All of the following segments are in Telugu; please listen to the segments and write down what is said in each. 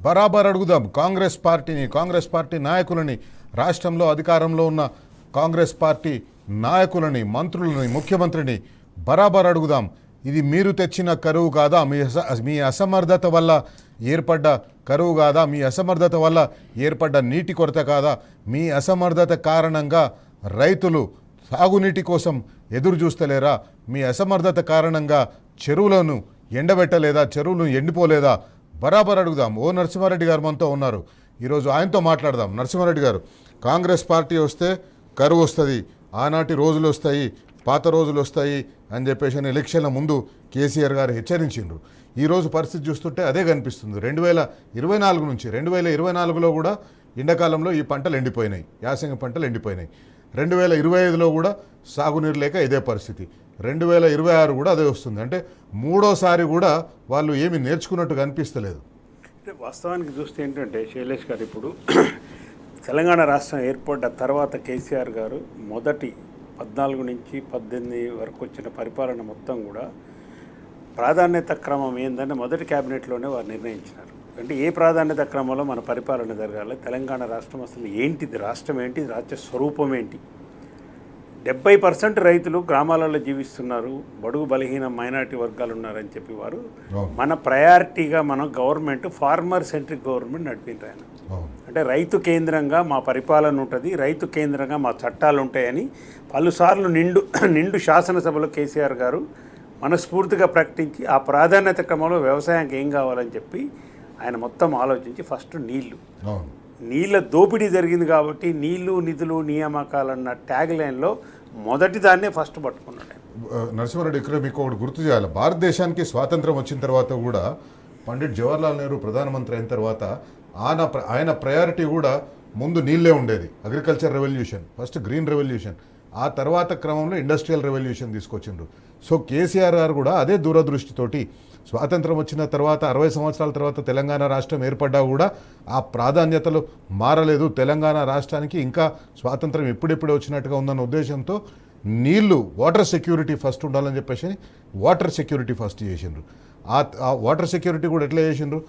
బరాబర్ అడుగుదాం కాంగ్రెస్ పార్టీ నాయకులని, రాష్ట్రంలో అధికారంలో ఉన్న కాంగ్రెస్ పార్టీ నాయకులని, మంత్రులని, ముఖ్యమంత్రిని బరాబర్ అడుగుదాం. ఇది మీరు తెచ్చిన కరువు కాదా? మీ అసమర్థత వల్ల ఏర్పడ్డ కరువు కాదా? మీ అసమర్థత వల్ల ఏర్పడ్డ నీటి కొరత కాదా? మీ అసమర్థత కారణంగా రైతులు సాగునీటి కోసం ఎదురు చూస్తలేరా? మీ అసమర్థత కారణంగా చెరువులను ఎండబెట్టలేదా? చెరువులు ఎండిపోలేదా? బరాబర్ అడుగుదాం. నరసింహారెడ్డి గారు మనతో ఉన్నారు. ఈరోజు ఆయనతో మాట్లాడదాం. నరసింహారెడ్డి గారు, కాంగ్రెస్ పార్టీ వస్తే కరువు వస్తుంది, ఆనాటి రోజులు వస్తాయి, పాత రోజులు వస్తాయి అని చెప్పేసి ఎలక్షన్ల ముందు కేసీఆర్ గారు హెచ్చరించిండ్రు. ఈరోజు పరిస్థితి చూస్తుంటే అదే కనిపిస్తుంది. 2024 నుంచి 2024లో కూడా ఎండాకాలంలో ఈ పంటలు ఎండిపోయినాయి, యాసంగి పంటలు ఎండిపోయినాయి. 2025లో కూడా సాగునీరు లేక ఇదే పరిస్థితి. 2026 కూడా అదే వస్తుంది. అంటే మూడోసారి కూడా వాళ్ళు ఏమి నేర్చుకున్నట్టు కనిపిస్తలేదు. అంటే వాస్తవానికి చూస్తే ఏంటంటే శైలేష్ గారు, ఇప్పుడు తెలంగాణ రాష్ట్రం ఏర్పడ్డ తర్వాత కేసీఆర్ గారు మొదటి 14 నుంచి 18 వరకు వచ్చిన పరిపాలన మొత్తం కూడా ప్రాధాన్యత క్రమం ఏందని మొదటి క్యాబినెట్లోనే వారు నిర్ణయించినారు. అంటే ఏ ప్రాధాన్యత క్రమంలో మన పరిపాలన జరగాలి, తెలంగాణ రాష్ట్రం అసలు ఏంటిది, రాష్ట్రం ఏంటి, రాజ్య స్వరూపం ఏంటి. 70% రైతులు గ్రామాలలో జీవిస్తున్నారు, బడుగు బలహీన మైనారిటీ వర్గాలు ఉన్నారని చెప్పి వారు మన ప్రయారిటీగా మనం గవర్నమెంట్ ఫార్మర్ సెంట్రిక్ గవర్నమెంట్ నడిపిండ్రు ఆయన. అంటే రైతు కేంద్రంగా మా పరిపాలన ఉంటుంది, రైతు కేంద్రంగా మా చట్టాలు ఉంటాయని పలుసార్లు నిండు శాసనసభలో కేసీఆర్ గారు మనస్ఫూర్తిగా ప్రకటించి ఆ ప్రాధాన్యత క్రమంలో వ్యవసాయానికి ఏం కావాలని చెప్పి ఆయన మొత్తం ఆలోచించి ఫస్ట్ నీళ్ళ దోపిడీ జరిగింది కాబట్టి నీళ్లు నిధులు నియామకాలన్న ట్యాగ్ లైన్లో మొదటి దాన్నే ఫస్ట్ పట్టుకున్నాడు. నరసింహారెడ్డి, ఇక్కడ మీకు ఒకటి గుర్తు చేయాలి. భారతదేశానికి స్వాతంత్రం వచ్చిన తర్వాత కూడా పండిట్ జవహర్లాల్ నెహ్రూ ప్రధానమంత్రి అయిన తర్వాత ఆయన ప్రయారిటీ కూడా ముందు నీళ్ళే ఉండేది. Agriculture revolution, first green revolution, ఆ తర్వాత క్రమంలో ఇండస్ట్రియల్ రెవల్యూషన్ తీసుకొచ్చిండ్రు. సో కేసీఆర్ గారు కూడా అదే దూరదృష్టితోటి స్వాతంత్రం వచ్చిన తర్వాత 60 సంవత్సరాల తర్వాత తెలంగాణ రాష్ట్రం ఏర్పడ్డా కూడా ఆ ప్రాధాన్యతలు మారలేదు. తెలంగాణ రాష్ట్రానికి ఇంకా స్వాతంత్రం ఎప్పుడెప్పుడు వచ్చినట్టుగా ఉందన్న ఉద్దేశంతో నీళ్లు, వాటర్ సెక్యూరిటీ ఫస్ట్ ఉండాలని చెప్పేసి వాటర్ సెక్యూరిటీ ఫస్ట్ చేసిండ్రు. ఆ వాటర్ సెక్యూరిటీ కూడా ఎట్లా చేసిండ్రు?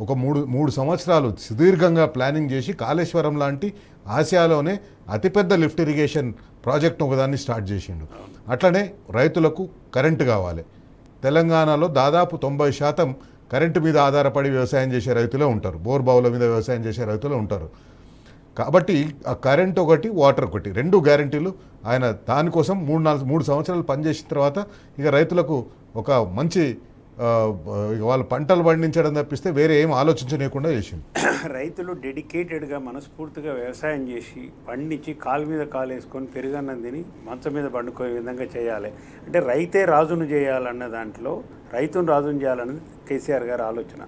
ఒక మూడు సంవత్సరాలు సుదీర్ఘంగా ప్లానింగ్ చేసి కాళేశ్వరం లాంటి ఆసియాలోనే అతిపెద్ద లిఫ్ట్ ఇరిగేషన్ ప్రాజెక్ట్ను ఒకదాన్ని స్టార్ట్ చేసిండు. అట్లనే రైతులకు కరెంటు కావాలి. తెలంగాణలో దాదాపు 90% కరెంటు మీద ఆధారపడి వ్యవసాయం చేసే రైతులే ఉంటారు, బోర్ బావుల మీద వ్యవసాయం చేసే రైతులే ఉంటారు. కాబట్టి ఆ కరెంట్ ఒకటి, వాటర్ ఒకటి, 2 గ్యారంటీలు ఆయన దానికోసం 3 సంవత్సరాలు పనిచేసిన తర్వాత ఇక రైతులకు ఒక మంచి వాళ్ళ పంటలు పండించడం తప్పిస్తే వేరే ఏం ఆలోచించలేకుండా చేసింది. రైతులు డెడికేటెడ్గా మనస్ఫూర్తిగా వ్యవసాయం చేసి పండించి కాలు మీద కాలు వేసుకొని పెరుగన్నం తిని మంచం మీద పండుకునే విధంగా చేయాలి. అంటే రైతే రాజును చేయాలన్న దాంట్లో రైతును రాజును చేయాలన్నది కేసీఆర్ గారి ఆలోచన.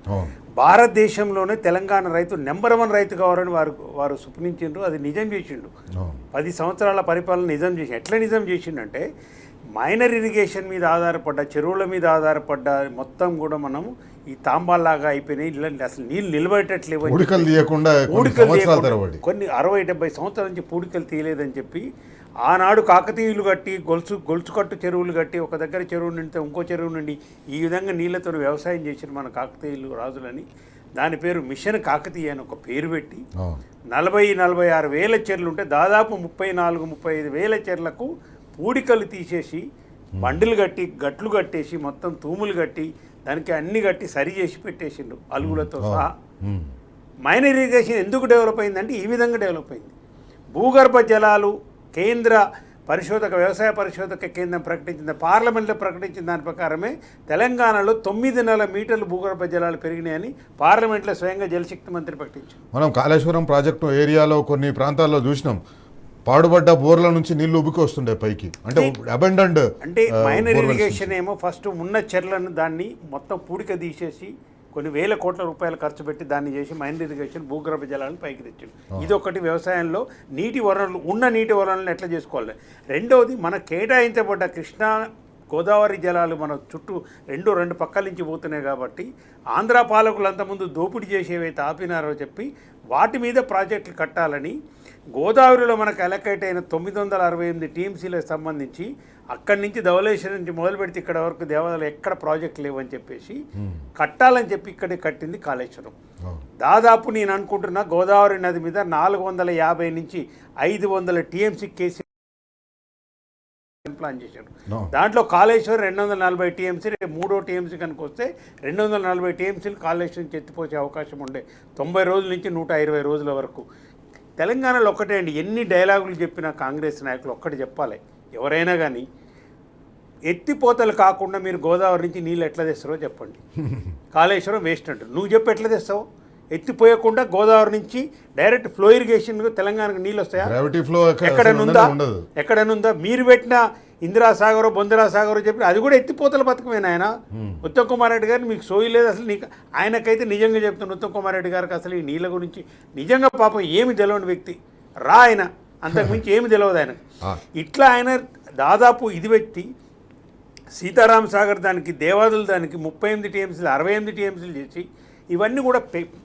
భారతదేశంలోనే తెలంగాణ రైతు నెంబర్ 1 రైతు కావాలని వారు సుప్నించిండ్రు. అది నిజం చేసిండు. 10 సంవత్సరాల పరిపాలన నిజం చేసి ఎట్లా నిజం చేసిండంటే మైనర్ ఇరిగేషన్ మీద ఆధారపడ్డ, చెరువుల మీద ఆధారపడ్డ మొత్తం కూడా మనం ఈ తాంబాల్లాగా అయిపోయినాయి. అసలు నీళ్ళు నిలబడేటట్లేవు, కొన్ని 60-70 సంవత్సరాల నుంచి పూడికలు తీయలేదని చెప్పి ఆనాడు కాకతీయులు కట్టి గొలుసుకట్టు చెరువులు కట్టి ఒక దగ్గర చెరువు నిండితే ఇంకో చెరువు నుండి ఈ విధంగా నీళ్లతో వ్యవసాయం చేసిన మన కాకతీయులు రాజులని దాని పేరు మిషన్ కాకతీయ అని ఒక పేరు పెట్టి 40-46 వేల చెర్లు ఉంటే దాదాపు 34-35 వేల చెర్లకు పూడికలు తీసేసి బండిలు కట్టి గట్లు కట్టేసి మొత్తం తూములు కట్టి దానికి అన్ని కట్టి సరి చేసి పెట్టేసిండు అలుగులతో సహా. మైనర్ ఇరిగేషన్ ఎందుకు డెవలప్ అయిందంటే ఈ విధంగా డెవలప్ అయింది. భూగర్భ జలాలు కేంద్ర వ్యవసాయ పరిశోధక కేంద్రం ప్రకటించిన, పార్లమెంట్లో ప్రకటించిన దాని ప్రకారమే తెలంగాణలో 9,000 మీటర్లు భూగర్భ జలాలు పెరిగినాయని పార్లమెంట్లో స్వయంగా జలశక్తి మంత్రి ప్రకటించారు. మనం కాళేశ్వరం ప్రాజెక్టు ఏరియాలో కొన్ని ప్రాంతాల్లో చూసినాం, పాడుబడ్డ బోర్ల నుంచి నీళ్లు ఉబ్బుకి వస్తుండే పైకి. అంటే అబండెండ్, అంటే మైనర్ ఇరిగేషన్ ఏమో ఫస్ట్ ఉన్న చెర్లను దాన్ని మొత్తం పూడిక తీసేసి కొన్ని వేల కోట్ల రూపాయలు ఖర్చు పెట్టి దాన్ని చేసి మైనర్ ఇరిగేషన్ భూగర్భ జలాలను పైకి తెచ్చింది. ఇదొకటి వ్యవసాయంలో నీటి వనరులు ఎట్లా చేసుకోవాలి. రెండవది మన కేటాయించబడ్డ కృష్ణా గోదావరి జలాలు మన చుట్టూ రెండు పక్కల నుంచి పోతున్నాయి కాబట్టి ఆంధ్ర పాలకులు అంతకుముందు దోపిడీ చేసేవైతే ఆపినారో చెప్పి వాటి మీద ప్రాజెక్టులు కట్టాలని గోదావరిలో మనకు అలకేట్ అయిన 968 టీఎంసీలకు సంబంధించి అక్కడి నుంచి ధవళేశ్వరం నుంచి మొదలు పెడితే ఇక్కడ వరకు దేవాలయాలు ఎక్కడ ప్రాజెక్టులు లేవని చెప్పేసి కట్టాలని చెప్పి ఇక్కడే కట్టింది కాళేశ్వరం. దాదాపు నేను అనుకుంటున్నా గోదావరి నది మీద 450 నుంచి 500 టీఎంసీ కేసీ ప్లాన్ చేశారు. దాంట్లో కాళేశ్వరం 240 టీఎంసీ, మూడో టీఎంసీ కనుక వస్తే 240 టీఎంసీలు కాళేశ్వరం నుంచి ఎత్తిపోసే అవకాశం ఉండే 90 రోజుల నుంచి 120 రోజుల వరకు. తెలంగాణలో ఒక్కటే అండి, ఎన్ని డైలాగులు చెప్పినా కాంగ్రెస్ నాయకులు ఒక్కటి చెప్పాలి, ఎవరైనా కానీ ఎత్తిపోతలు కాకుండా మీరు గోదావరి నుంచి నీళ్ళు ఎట్లా తెస్తారో చెప్పండి. కాళేశ్వరం వేస్ట్ అంటారు, నువ్వు చెప్పి ఎట్లా తెస్తావు? ఎత్తిపోయకుండా గోదావరి నుంచి డైరెక్ట్ ఫ్లో ఇరిగేషన్ తెలంగాణకు నీళ్ళు వస్తాయా? గ్రావిటీ ఫ్లో ఎక్కడనుందా? మీరు పెట్టిన ఇందిరాసాగర్ బొందరాసాగర్ చెప్పి అది కూడా ఎత్తిపోతల పథకమేనా? ఆయన ఉత్తమ్ కుమార్ రెడ్డి గారు మీకు సోయి లేదు అసలు. నీకు ఆయనకైతే నిజంగా చెప్తున్నాను, ఉత్తమ్ కుమార్ రెడ్డి గారికి అసలు ఈ నీళ్ళ గురించి నిజంగా పాపం ఏమి తెలియని వ్యక్తి ఆయన, అంతకుమించి ఏమి తెలియదు ఆయన. ఇట్లా ఆయన దాదాపు ఇది వ్యక్తి సీతారాం సాగర్ దానికి దేవాదులు దానికి 38 టీఎంసీలు 68 టీఎంసీలు చేసి ఇవన్నీ కూడా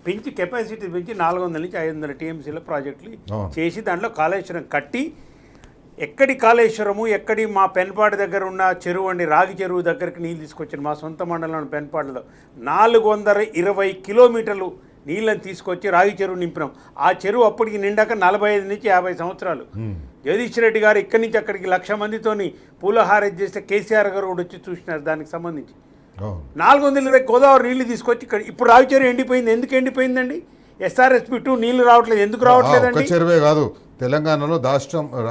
పెంచి కెపాసిటీ పెంచి 400 నుంచి 500 టీఎంసీల ప్రాజెక్టులు చేసి దాంట్లో కాళేశ్వరం కట్టి, ఎక్కడి కాళేశ్వరము ఎక్కడి మా పెన్పాడు దగ్గర ఉన్న చెరువు అండి, రాగి చెరువు దగ్గరికి నీళ్ళు తీసుకొచ్చాను. మా సొంత మండలంలో పెన్పాడులో 420 కిలోమీటర్లు నీళ్ళని తీసుకొచ్చి రాగి చెరువు నింపినాం. ఆ చెరువు అప్పటికి నిండాక 45 నుంచి 50 సంవత్సరాలు. జగదీష్ రెడ్డి గారు ఇక్కడి నుంచి అక్కడికి 1,00,000 మందితోని పూలహారం చేస్తే కేసీఆర్ గారు కూడా వచ్చి చూసినారు. దానికి సంబంధించి 420 గోదావరి నీళ్లు తీసుకొచ్చి ఇక్కడ ఇప్పుడు రావి చెరువు ఎండిపోయింది. ఎందుకు ఎండిపోయిందండి? SRSP 2 నీళ్లు రావట్లేదు. ఎందుకు రావట్లేదండి? చెరువే కాదు, తెలంగాణలో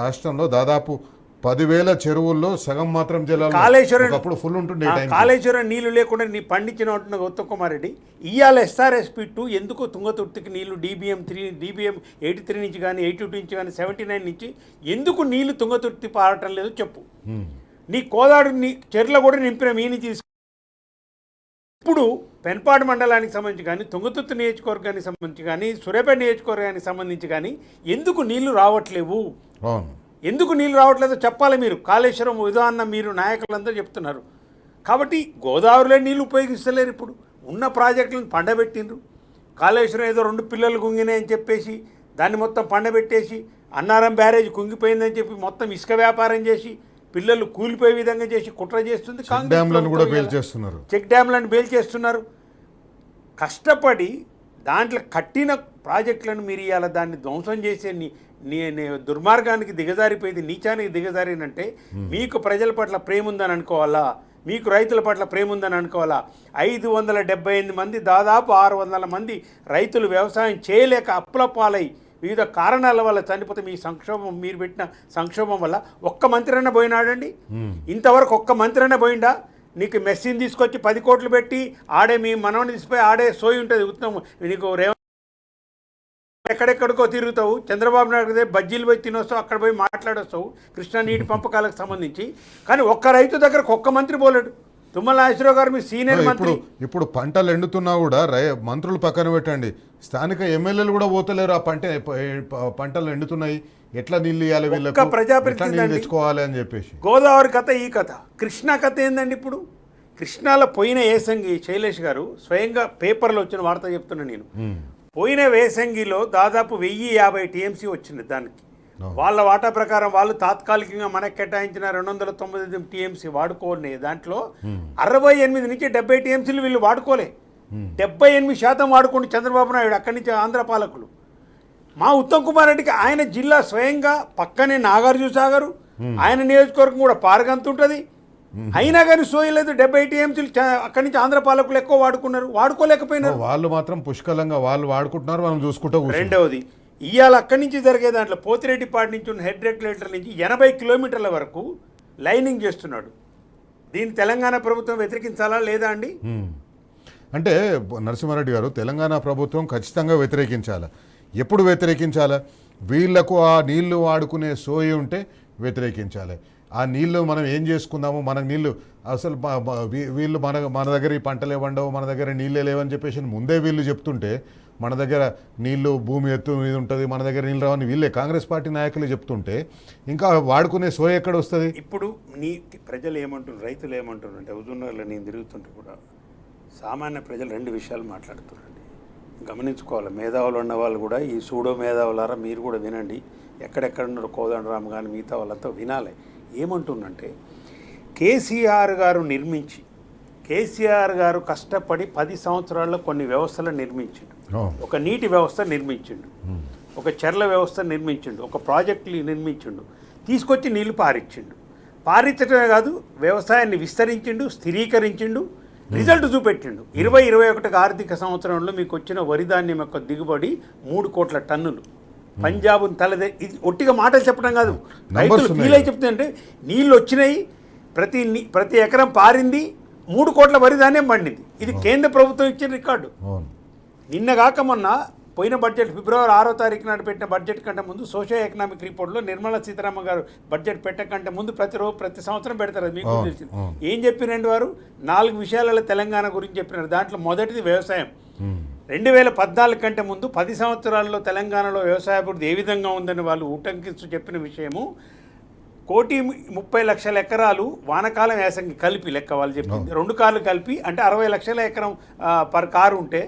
రాష్ట్రంలో దాదాపు 10,000 చెరువుల్లో సగం మాత్రం జలాలు కాళేశ్వరం అప్పుడు ఫుల్ ఉంటుండే. కాళేశ్వరం నీళ్లు లేకుండా నీ పండించిన ఉంటున్న ఉత్తమ్ కుమార్ రెడ్డి ఇవాళ SRSP 2 ఎందుకు తుంగతుర్తికి నీళ్లు DBM 83 నుంచి కానీ 82 నుంచి కానీ 79 నుంచి ఎందుకు నీళ్లు తుంగతుర్తి పారటం లేదు చెప్పు. నీ కోదాడు నీ చెర్ల కూడా నింపిన మీని తీసుకు ఇప్పుడు పెన్పాడు మండలానికి సంబంధించి కానీ తుంగతుర్తి నియోజకవర్గానికి సంబంధించి కానీ సూర్యాపేట నియోజకవర్గానికి సంబంధించి కానీ ఎందుకు నీళ్లు రావట్లేవు? ఎందుకు నీళ్ళు రావట్లేదో చెప్పాలి మీరు. కాళేశ్వరం ఉదాహరణ మీరు నాయకులంతా చెప్తున్నారు కాబట్టి గోదావరిలో నీళ్ళు ఉపయోగిస్తలేరు. ఇప్పుడు ఉన్న ప్రాజెక్టులను పండబెట్టిండ్రు. కాళేశ్వరం ఏదో 2 పిల్లలు కుంగినాయని చెప్పేసి దాన్ని మొత్తం పండబెట్టేసి, అన్నారం బ్యారేజ్ కుంగిపోయిందని చెప్పి మొత్తం ఇసుక వ్యాపారం చేసి పిల్లలు కూలిపోయే విధంగా చేసి కుట్ర చేస్తుంది. చెక్ డ్యామ్లను బేల్ చేస్తున్నారు. కష్టపడి దాంట్లో కట్టిన ప్రాజెక్టులను మీరు ఇవాళ దాన్ని ధ్వంసం చేసే దుర్మార్గానికి దిగజారిపోయింది, నీచానికి దిగజారినంటే మీకు ప్రజల పట్ల ప్రేమ ఉందని అనుకోవాలా, మీకు రైతుల పట్ల ప్రేమ ఉందని అనుకోవాలా? 578 మంది దాదాపు 600 మంది రైతులు వ్యవసాయం చేయలేక అప్పుల పాలై వివిధ కారణాల వల్ల చనిపోతే మీ సంక్షోభం, మీరు పెట్టిన సంక్షోభం వల్ల ఒక్క మంత్రి అన్న పోయినాడండి? ఇంతవరకు ఒక్క మంత్రి అన్న పోయిందా? నీకు మెస్సీని తీసుకొచ్చి 10 కోట్లు పెట్టి ఆడే మీ మనవని తీసిపోయి ఆడే సోయి ఉంటుంది ఉత్తమం. నీకు ఎక్కడెక్కడికో తిరుగుతావు, చంద్రబాబు నాయుడు బజ్జీలు పోయి తినొస్తావు, అక్కడ పోయి మాట్లాడొస్తావు కృష్ణా నీటి పంపకాలకు సంబంధించి. కానీ ఒక్క రైతు దగ్గరకు ఒక్క మంత్రి పోలేడు. తుమ్మల నాగేశ్వరరావు గారు మీ సీనియర్ మంత్రి. ఇప్పుడు పంటలు ఎండుతున్నా కూడా మంత్రులు పక్కన పెట్టండి, స్థానిక ఎమ్మెల్యేలు కూడా పోతలేరు. ఆ పంటలు ఎండుతున్నాయి, ఎట్లా నీళ్ళు ఇవ్వాలి వీళ్ళకి, ప్రజాప్రతినిధులు తెచ్చుకోవాలి అని చెప్పేసి. గోదావరి కథ ఈ కథ. కృష్ణా కథ ఏందండి? ఇప్పుడు కృష్ణాలో పోయిన ఏసంగి శైలేష్ గారు స్వయంగా పేపర్లో వచ్చిన వార్త చెప్తున్నా నేను. పోయిన వేసంగిలో దాదాపు 1050 టీఎంసీ వచ్చింది. దానికి వాళ్ళ వాటా ప్రకారం వాళ్ళు తాత్కాలికంగా మనకు కేటాయించిన 299 టీఎంసీ వాడుకోలే. దాంట్లో 68 నుంచి 70 టీఎంసీలు వీళ్ళు వాడుకోలే. 78% వాడుకోండి చంద్రబాబు నాయుడు, అక్కడి నుంచి ఆంధ్ర పాలకులు. మా ఉత్తమ్ కుమార్ రెడ్డికి ఆయన జిల్లా స్వయంగా పక్కనే నాగార్జున సాగరు, ఆయన నియోజకవర్గం కూడా పారగంత ఉంటుంది. అయినా కానీ సోయలేదు. 70 టీఎంసీలు అక్కడి నుంచి ఆంధ్ర పాలకులు ఎక్కువ వాడుకున్నారు, వాడుకోలేకపోయినారు. వాళ్ళు మాత్రం పుష్కలంగా వాళ్ళు వాడుకుంటున్నారు, మనం చూసుకుంటూ. రెండవది, ఇవాళ అక్కడి నుంచి జరిగే దాంట్లో పోతిరెడ్డిపాటి నుంచి ఉన్న హెడ్ రెగ్యులేటర్ నుంచి 80 కిలోమీటర్ల వరకు లైనింగ్ చేస్తున్నాడు. దీన్ని తెలంగాణ ప్రభుత్వం వ్యతిరేకించాలా లేదా అండి? అంటే నరసింహారెడ్డి గారు, తెలంగాణ ప్రభుత్వం ఖచ్చితంగా వ్యతిరేకించాలా. ఎప్పుడు వ్యతిరేకించాలా? వీళ్లకు ఆ నీళ్లు వాడుకునే సోయి ఉంటే వ్యతిరేకించాలి. ఆ నీళ్లు మనం ఏం చేసుకుందాము, మనకు నీళ్లు అసలు వీళ్ళు మన దగ్గర ఈ పంటలే వండవు, మన దగ్గర నీళ్ళే లేవని చెప్పేసి ముందే వీళ్ళు చెప్తుంటే, మన దగ్గర నీళ్లు భూమి ఎత్తు మీద ఉంటుంది, మన దగ్గర నీళ్ళు రావని వీళ్ళే కాంగ్రెస్ పార్టీ నాయకులు చెప్తుంటే ఇంకా వాడుకునే సోయ ఎక్కడ వస్తుంది? ఇప్పుడు ప్రజలు ఏమంటున్నారు, రైతులు ఏమంటున్నారు అంటే హుజూర్నగర్లో నేను తిరుగుతుంటే కూడా సామాన్య ప్రజలు రెండు విషయాలు మాట్లాడుతున్నారండి. గమనించుకోవాలి, మేధావులు ఉన్న వాళ్ళు కూడా ఈ సూడో మేధావులారా మీరు కూడా వినండి, ఎక్కడెక్కడ ఉన్నారు కోదండరామ్ కానీ మిగతా వాళ్ళంతా వినాలి. ఏమంటుందంటే కేసీఆర్ గారు కష్టపడి 10 సంవత్సరాల్లో కొన్ని వ్యవస్థలను నిర్మించిండు. ఒక నీటి వ్యవస్థ నిర్మించిండు, ఒక చెర్ల వ్యవస్థ నిర్మించిండు, ఒక ప్రాజెక్టులు నిర్మించిండు, తీసుకొచ్చి నీళ్లు పారించడమే కాదు వ్యవసాయాన్ని విస్తరించిండు, స్థిరీకరించిండు, రిజల్ట్ చూపెట్టిండు. 2021 ఆర్థిక సంవత్సరంలో మీకు వచ్చిన వరి ధాన్యం యొక్క దిగుబడి 3 కోట్ల టన్నులు. పంజాబ్ ఇది ఒట్టిగా మాటలు చెప్పడం కాదు, రైతులు ఫీల్ అయి చెప్తుందంటే నీళ్ళు వచ్చినాయి, ప్రతి ఎకరం పారింది, 3 కోట్ల వరి ధాన్యం పండింది. ఇది కేంద్ర ప్రభుత్వం ఇచ్చిన రికార్డు. నిన్నగాక మొన్న పోయిన బడ్జెట్ ఫిబ్రవరి 6వ తారీఖు నాడు పెట్టిన బడ్జెట్ కంటే ముందు సోషియో ఎకనామిక్ రిపోర్ట్లో నిర్మలా సీతారామన్ గారు బడ్జెట్ పెట్టకంటే ముందు ప్రతి సంవత్సరం పెడతారు. అది మీకు తెలిసింది. ఏం చెప్పినండి వారు 4 విషయాలలో తెలంగాణ గురించి చెప్పినారు. దాంట్లో మొదటిది వ్యవసాయం. 2014 కంటే ముందు 10 సంవత్సరాల్లో తెలంగాణలో వ్యవసాయ అభివృద్ధి ఏ విధంగా ఉందని వాళ్ళు ఉటంకిస్తూ చెప్పిన విషయము 1,30,00,000 ఎకరాలు వానకాలం యాసంగి కలిపి లెక్క వాళ్ళు చెప్పింది. 2 కార్లు కలిపి అంటే 60 లక్షల ఎకరం పర్ కారు ఉంటే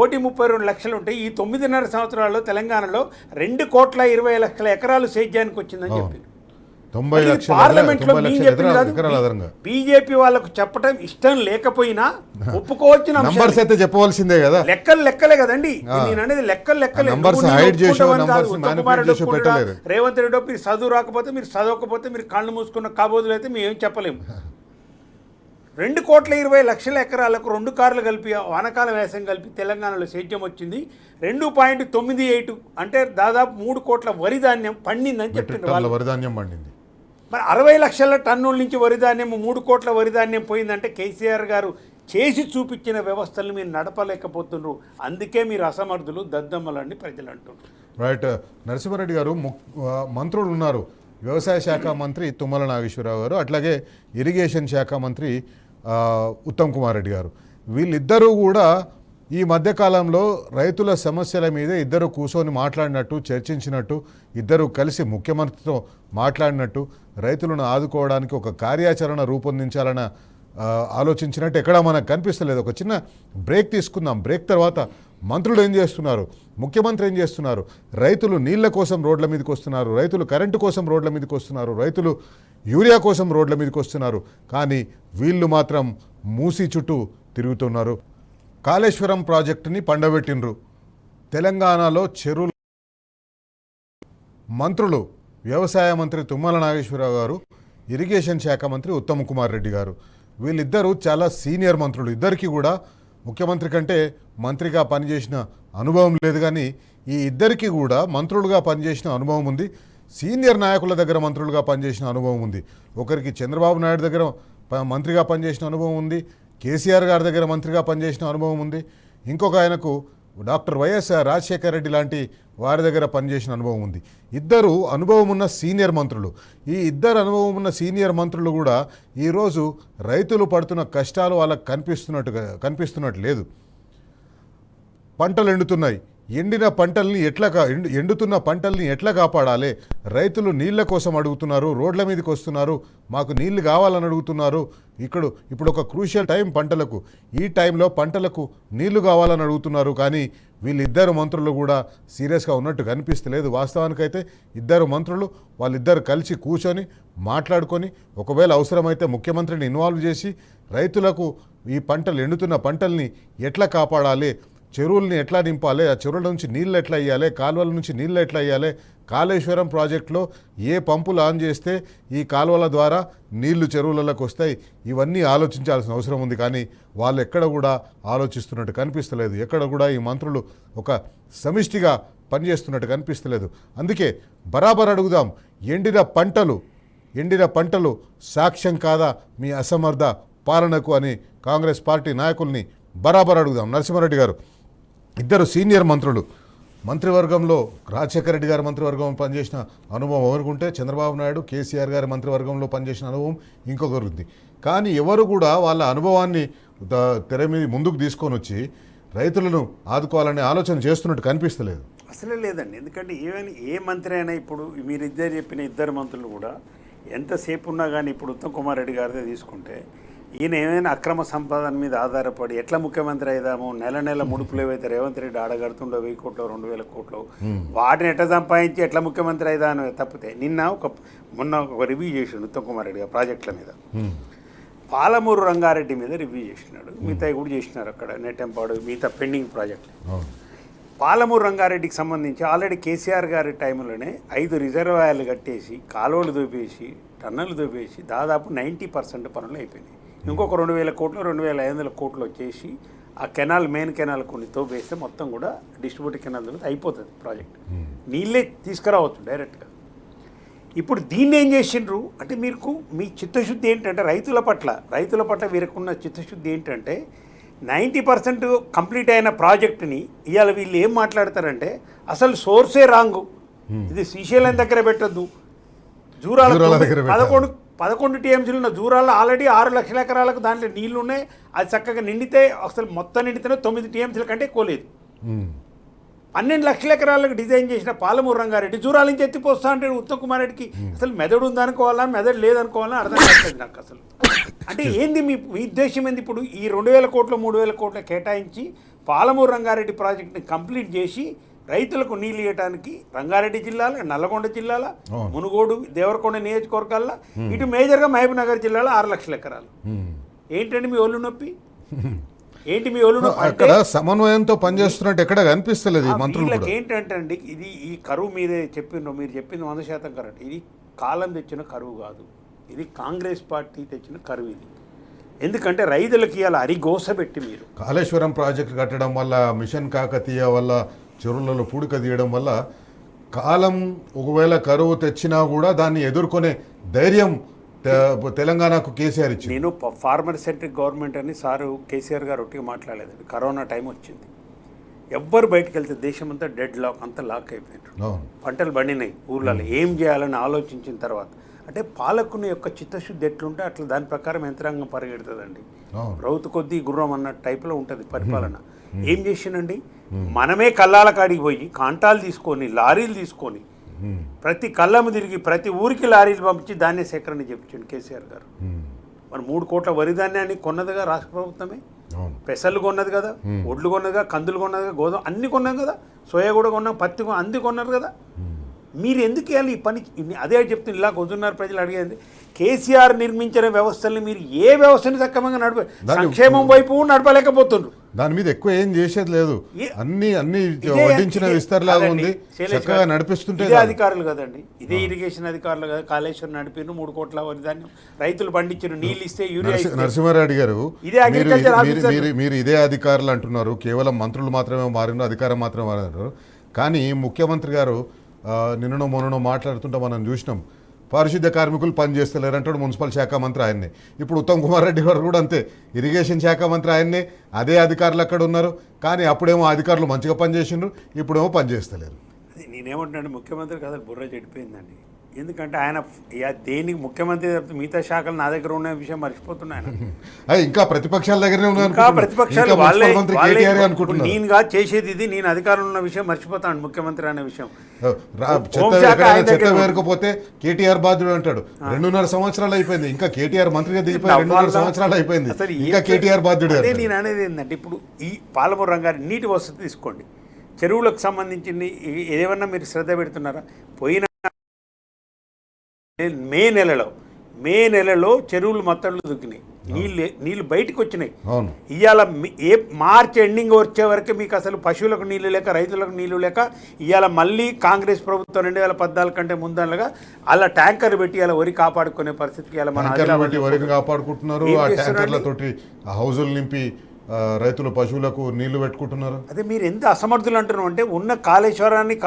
1,32,00,000 ఉంటే ఈ 9.5 సంవత్సరాల్లో తెలంగాణలో 2,20,00,000 ఎకరాలు సేద్యానికి వచ్చిందని చెప్పింది. పార్లమెంట్లో బీజేపీ వాళ్ళకు చెప్పడం ఇష్టం లేకపోయినా ఒప్పుకోవచ్చిన చెప్పవలసిందే కదా. లెక్కలే కదండి నేను అనేది, లెక్కలే. రేవంత్ రెడ్డి మీరు చదువు రాకపోతే, మీరు చదవకపోతే, మీరు కళ్ళు మూసుకున్న కాబోదులు అయితే మేము ఏం చెప్పలేము. 2,20,00,000 ఎకరాలకు 2 కార్లు కలిపి వానకాలం వేసం కలిపి తెలంగాణలో సేద్యం వచ్చింది. 2.98 అంటే దాదాపు 3 కోట్ల వరి ధాన్యం పండిందని చెప్పింది. వరి ధాన్యం పండింది. మరి 60 లక్షల టన్నుల నుంచి వరి ధాన్యం 3 కోట్ల వరి ధాన్యం పోయిందంటే కేసీఆర్ గారు చేసి చూపించిన వ్యవస్థలను మీరు నడపలేకపోతున్నారు. అందుకే మీరు అసమర్థులు, దద్దమ్మలని ప్రజలు అంటున్నారు. రైట్. నరసింహారెడ్డి గారు, మంత్రులు ఉన్నారు. వ్యవసాయ శాఖ మంత్రి తుమ్మల నాగేశ్వరరావు గారు, అట్లాగే ఇరిగేషన్ శాఖ మంత్రి ఉత్తమ్ కుమార్ రెడ్డి గారు. వీళ్ళిద్దరూ కూడా ఈ మధ్యకాలంలో రైతుల సమస్యల మీద ఇద్దరు కూర్చొని మాట్లాడినట్టు, చర్చించినట్టు, ఇద్దరు కలిసి ముఖ్యమంత్రితో మాట్లాడినట్టు, రైతులను ఆదుకోవడానికి ఒక కార్యాచరణ రూపొందించాలన్న ఆలోచించినట్టు ఎక్కడా మనకు కనిపిస్తలేదు. ఒక చిన్న బ్రేక్ తీసుకుందాం. బ్రేక్ తర్వాత మంత్రులు ఏం చేస్తున్నారు, ముఖ్యమంత్రి ఏం చేస్తున్నారు, రైతులు నీళ్ల కోసం రోడ్ల మీదకి వస్తున్నారు, రైతులు కరెంటు కోసం రోడ్ల మీదకి వస్తున్నారు, రైతులు యూరియా కోసం రోడ్ల మీదకి వస్తున్నారు, కానీ వీళ్ళు మాత్రం మూసి చుట్టూ తిరుగుతున్నారు. కాళేశ్వరం ప్రాజెక్టుని పండబెట్టినరు. తెలంగాణలో చెరువులు. మంత్రులు వ్యవసాయ మంత్రి తుమ్మల నాగేశ్వరరావు గారు, ఇరిగేషన్ శాఖ మంత్రి ఉత్తమ్ కుమార్ రెడ్డి గారు. వీళ్ళిద్దరూ చాలా సీనియర్ మంత్రులు. ఇద్దరికీ కూడా ముఖ్యమంత్రి కంటే మంత్రిగా పనిచేసిన అనుభవం లేదు, కానీ ఈ ఇద్దరికీ కూడా మంత్రులుగా పనిచేసిన అనుభవం ఉంది. సీనియర్ నాయకుల దగ్గర మంత్రులుగా పనిచేసిన అనుభవం ఉంది. ఒకరికి చంద్రబాబు నాయుడు దగ్గర మంత్రిగా పనిచేసిన అనుభవం ఉంది, కేసీఆర్ గారి దగ్గర మంత్రిగా పనిచేసిన అనుభవం ఉంది, ఇంకొక ఆయనకు డాక్టర్ వైఎస్ రాజశేఖర రెడ్డి లాంటి వారి దగ్గర పనిచేసిన అనుభవం ఉంది. ఇద్దరు అనుభవం ఉన్న సీనియర్ మంత్రులు. ఈ ఇద్దరు అనుభవం ఉన్న సీనియర్ మంత్రులు కూడా ఈరోజు రైతులు పడుతున్న కష్టాలు వాళ్ళకు కనిపిస్తున్నట్టు లేదు. పంటలు ఎండుతున్నాయి. ఎండుతున్న పంటల్ని ఎట్లా కాపాడాలి? రైతులు నీళ్ల కోసం అడుగుతున్నారు, రోడ్ల మీదకి వస్తున్నారు, మాకు నీళ్లు కావాలని అడుగుతున్నారు. ఇప్పుడు ఒక క్రూషియల్ టైం పంటలకు. ఈ టైంలో పంటలకు నీళ్లు కావాలని అడుగుతున్నారు, కానీ వీళ్ళిద్దరు మంత్రులు కూడా సీరియస్గా ఉన్నట్టు కనిపిస్తలేదు. వాస్తవానికైతే ఇద్దరు మంత్రులు వాళ్ళిద్దరు కలిసి కూర్చొని మాట్లాడుకొని ఒకవేళ అవసరమైతే ముఖ్యమంత్రిని ఇన్వాల్వ్ చేసి రైతులకు ఈ ఎండుతున్న పంటల్ని ఎట్లా కాపాడాలి, చెరువుల్ని ఎట్లా నింపాలి, ఆ చెరువుల నుంచి నీళ్ళు ఎట్లా ఇవ్వాలి, కాలువల నుంచి నీళ్ళు ఎట్లా ఇవ్వాలి, కాళేశ్వరం ప్రాజెక్టులో ఏ పంపులు ఆన్ చేస్తే ఈ కాలువల ద్వారా నీళ్లు చెరువులకు వస్తాయి, ఇవన్నీ ఆలోచించాల్సిన అవసరం ఉంది. కానీ వాళ్ళు ఎక్కడ కూడా ఆలోచిస్తున్నట్టు కనిపిస్తలేదు. ఎక్కడ కూడా ఈ మంత్రులు ఒక సమిష్టిగా పనిచేస్తున్నట్టు కనిపిస్తలేదు. అందుకే బరాబర్ అడుగుదాం, ఎండిన పంటలు సాక్ష్యం కాదా మీ అసమర్థ పాలనకు అని కాంగ్రెస్ పార్టీ నాయకుల్ని బరాబర్ అడుగుదాం. నరసింహారెడ్డి గారు, ఇద్దరు సీనియర్ మంత్రులు. మంత్రివర్గంలో రాజశేఖర రెడ్డి గారి మంత్రివర్గంలో పనిచేసిన అనుభవం ఎవరికుంటే చంద్రబాబు నాయుడు, కేసీఆర్ గారి మంత్రివర్గంలో పనిచేసిన అనుభవం ఇంకొకరు ఉంది. కానీ ఎవరు కూడా వాళ్ళ అనుభవాన్ని తెర మీద ముందుకు తీసుకొని వచ్చి రైతులను ఆదుకోవాలనే ఆలోచన చేస్తున్నట్టు కనిపిస్తలేదు. అసలే లేదండి. ఎందుకంటే ఏ మంత్రి అయినా ఇప్పుడు మీరిద్దరు చెప్పిన ఇద్దరు మంత్రులు కూడా ఎంతసేపు ఉన్నా కానీ ఇప్పుడు ఉత్తమ్ కుమార్ రెడ్డి గారిదే తీసుకుంటే ఈయన ఏమైనా అక్రమ సంపాదన మీద ఆధారపడి ఎట్లా ముఖ్యమంత్రి అయిదాము, నెల నెల ముడుపులు ఏవైతే రేవంత్ రెడ్డి ఆడగడుతుండో 1000 కోట్లు 2000 కోట్లు వాటిని ఎట్లా సంపాదించి ఎట్లా ముఖ్యమంత్రి అయిదా అని తప్పితే మొన్న ఒక రివ్యూ చేసిండు ఉత్తమ్ కుమార్ రెడ్డి గారు ప్రాజెక్టుల మీద. పాలమూరు రంగారెడ్డి మీద రివ్యూ చేసినాడు, మిగతా కూడా చేసినారు అక్కడ నెట్టెంపాడు మిగతా పెండింగ్ ప్రాజెక్టులు. పాలమూరు రంగారెడ్డికి సంబంధించి ఆల్రెడీ కేసీఆర్ గారి టైంలోనే 5 రిజర్వాయర్లు కట్టేసి కాలువలు దూపేసి టన్నులు దూపేసి దాదాపు 90% పనులు అయిపోయినాయి. ఇంకొక 2000 కోట్లు 2500 కోట్లు వచ్చేసి ఆ కెనాల్ మెయిన్ కెనాల్ కొన్ని తోపేస్తే మొత్తం కూడా డిస్ట్రిబ్యూటర్ కెనాల్ ద్వారా అయిపోతుంది ప్రాజెక్ట్. నీళ్ళే తీసుకురావచ్చు డైరెక్ట్గా. ఇప్పుడు దీన్ని ఏం చేసిండ్రు అంటే మీ చిత్తశుద్ధి ఏంటంటే రైతుల పట్ల వీరికున్న చిత్తశుద్ధి ఏంటంటే 90% కంప్లీట్ అయిన ప్రాజెక్టుని ఇవాళ వీళ్ళు ఏం మాట్లాడతారంటే అసలు సోర్సే రాంగు, ఇది శ్రీశైలం దగ్గర పెట్టద్దు, జూరాల 11 టీఎంసీలు ఉన్న జూరాల్లో ఆల్రెడీ 6 లక్షల ఎకరాలకు దాంట్లో నీళ్లు ఉన్నాయి. అది చక్కగా నిండితే అసలు మొత్తం నిండితేనే 9 టీఎంసీల కంటే ఎక్కువ లేదు. 12 లక్షల ఎకరాలకు డిజైన్ చేసిన పాలమూరు రంగారెడ్డి జూరాల నుంచి ఎత్తిపోస్తా అంటే ఉత్తమ్ కుమార్ రెడ్డికి అసలు మెదడు ఉందనుకోవాలా మెదడు లేదనుకోవాలని అర్థం కావట్లేదు నాకు అసలు. అంటే ఏంది మీ ఉద్దేశం ఏంది? ఇప్పుడు ఈ 2000 కోట్లు 3000 కోట్లు కేటాయించి పాలమూరు రంగారెడ్డి ప్రాజెక్ట్ని కంప్లీట్ చేసి రైతులకు నీళ్ళు ఇవ్వడానికి రంగారెడ్డి జిల్లాలో, నల్లగొండ జిల్లాలో, మునుగోడు, దేవరకొండ నియోజకవర్గాల్లో, ఇటు మేజర్గా మహబూబ్ నగర్ జిల్లాలో 6 లక్షల ఎకరాలు. ఏంటండి మీ ఒళ్ళు నొప్పి? ఏంటి మీ ఒళ్ళు నొప్పి? అక్కడ సమన్వయంతో పనిచేస్తున్నట్టు ఎక్కడ కనిపిస్తలేదు మంత్రులకు. ఏంటంటే అండి ఇది ఈ కరువు మీదే చెప్పిండ్రు, మీరు చెప్పింది 100% కరెక్ట్. ఇది కాలం తెచ్చిన కరువు కాదు, ఇది కాంగ్రెస్ పార్టీ తెచ్చిన కరువు. ఇది ఎందుకంటే రైతులకి ఇలా అరిగోస పెట్టి మీరు కాళేశ్వరం ప్రాజెక్టు కట్టడం వల్ల, మిషన్ కాకతీయ వల్ల, చెరువులలో పూడిక తీయడం వల్ల కాలం ఒకవేళ కరువు తెచ్చినా కూడా దాన్ని ఎదుర్కొనే ధైర్యం తెలంగాణకు కేసీఆర్ ఇచ్చింది. నేను ఫార్మర్ సెంట్రిక్ గవర్నమెంట్ అని సారు కేసీఆర్ గారు ఒట్టిగా మాట్లాడలేదండి. కరోనా టైం వచ్చింది, ఎవ్వరు బయటకు వెళ్తే దేశమంతా డెడ్ లాక్, అంతా లాక్ అయిపోయినారు, పంటలు పండినాయి ఊర్లలో. ఏం చేయాలని ఆలోచించిన తర్వాత అంటే పాలకుని యొక్క చిత్తశుద్ధి ఎట్లుంటే అట్లా దాని ప్రకారం యంత్రాంగం పరిగెడుతుందండి. రౌతు కొద్దీ గుర్రం అన్న టైప్లో ఉంటుంది పరిపాలన. ఏం చేసినండి, మనమే కళ్ళాల కాడికి పోయి కాంటాలు తీసుకొని లారీలు తీసుకొని ప్రతి కళ్ళము తిరిగి ప్రతి ఊరికి లారీలు పంపించి ధాన్య సేకరణ చెప్పించండి కేసీఆర్ గారు. మరి 3 కోట్ల వరి ధాన్యాన్ని కొన్నదిగా రాష్ట్ర ప్రభుత్వమే, పెసలు కొన్నది కదా, ఒడ్లు కొన్నదిగా, కందులు కొన్నదిగా, గోధుమ అన్ని కొన్నాం కదా, సోయా కూడా కొన్నాం, పత్తి అన్ని కొన్నారు కదా. మీరు ఎందుకు వేయాలి ఈ పని? అదే చెప్తుంది. ఇలా కొంటున్నారు ప్రజలు అడిగేది. కేసీఆర్ నిర్మించిన వ్యవస్థల్ని మీరు ఏ వ్యవస్థని సక్రమంగా సంక్షేమం వైపు నడపలేకపోతున్నారు. దాని మీద ఎక్కువ ఏం చేసేది లేదు, అన్ని వడ్డించిన విస్తరలాగా ఉంది, చక్కగా నడిపిస్తుంటే. ఇదే అధికారులు కదండి, ఇదే ఇరిగేషన్ అధికారులు కదా, కాళేశ్వరం నడిపిన 3 కోట్ల వరి ధాన్యం రైతులు పండించిన నీళ్ళు ఇస్తే యూరియా. నరసింహారెడ్డి గారు, ఇదే అగ్రికల్చర్ మీరు ఇదే అధికారులు అంటున్నారు, కేవలం మంత్రులు మాత్రమే మారినారు, అధికారం మాత్రమే మారినారు. కానీ ముఖ్యమంత్రి గారు నిన్ననో మొన్ననో మాట్లాడుతుంటే మనం చూసినాం, పారిశుద్ధ్య కార్మికులు పనిచేస్తలేరు అంటాడు మున్సిపల్ శాఖ మంత్రి ఆయన్నే. ఇప్పుడు ఉత్తమ్ కుమార్ రెడ్డి గారు కూడా అంతే, ఇరిగేషన్ శాఖ మంత్రి ఆయన్నే, అదే అధికారులు అక్కడ ఉన్నారు. కానీ అప్పుడేమో అధికారులు మంచిగా పనిచేసిండ్రు, ఇప్పుడేమో పనిచేస్తలేరు. నేనేమంటున్నాను, ముఖ్యమంత్రి కదా బుర్ర చెడిపోయిందండి. ఎందుకంటే ఆయన దేనికి ముఖ్యమంత్రి మిగతా శాఖలు నా దగ్గర ఉన్న విషయం మర్చిపోతున్నాను. ఇంకా ప్రతిపక్షాల దగ్గరనే ఇంకా ప్రతిపక్షాలు నేనుగా చేసేది ఇది, నేను అధికారంలో ఉన్న విషయం మర్చిపోతాను ముఖ్యమంత్రి అనే విషయం. చెత్త వేరకపోతే కేటీఆర్ బాధ్యుడు అంటాడు. 2.5 సంవత్సరాలు అయిపోయింది, ఇంకా కేటీఆర్ మంత్రిగా దిగిపోయి 2.5 సంవత్సరాలు అయిపోయింది, ఇంకా కేటీఆర్ బాధ్యుడు. నేను అనేది ఏంటంటే ఇప్పుడు ఈ పాలమూరు రంగారెడ్డి నీటి వసతి తీసుకోండి, చెరువులకు సంబంధించింది ఏదైనా మీరు శ్రద్ధ పెడుతున్నారా? పోయిన మే నెలలో చెరువులు మత్తళ్ళు దుక్కినాయి, నీళ్ళు బయటకు వచ్చినాయి. ఇవాళ మార్చి ఎండింగ్ వచ్చే వరకు మీకు అసలు పశువులకు నీళ్లు లేక, రైతులకు నీళ్లు లేక, ఇవాళ మళ్ళీ కాంగ్రెస్ ప్రభుత్వం 2014 కంటే ముందనగా అలా ట్యాంకర్ పెట్టి అలా వరి కాపాడుకునే పరిస్థితికి వరి కాపాడుకుంటున్నారు. హౌజులు నింపి రైతులు పశువులకు నీళ్లు పెట్టుకుంటున్నారు. అదే మీరు ఎంత అసమర్థులు అంటున్నాం అంటే, ఉన్న కాళేశ్వరాన్ని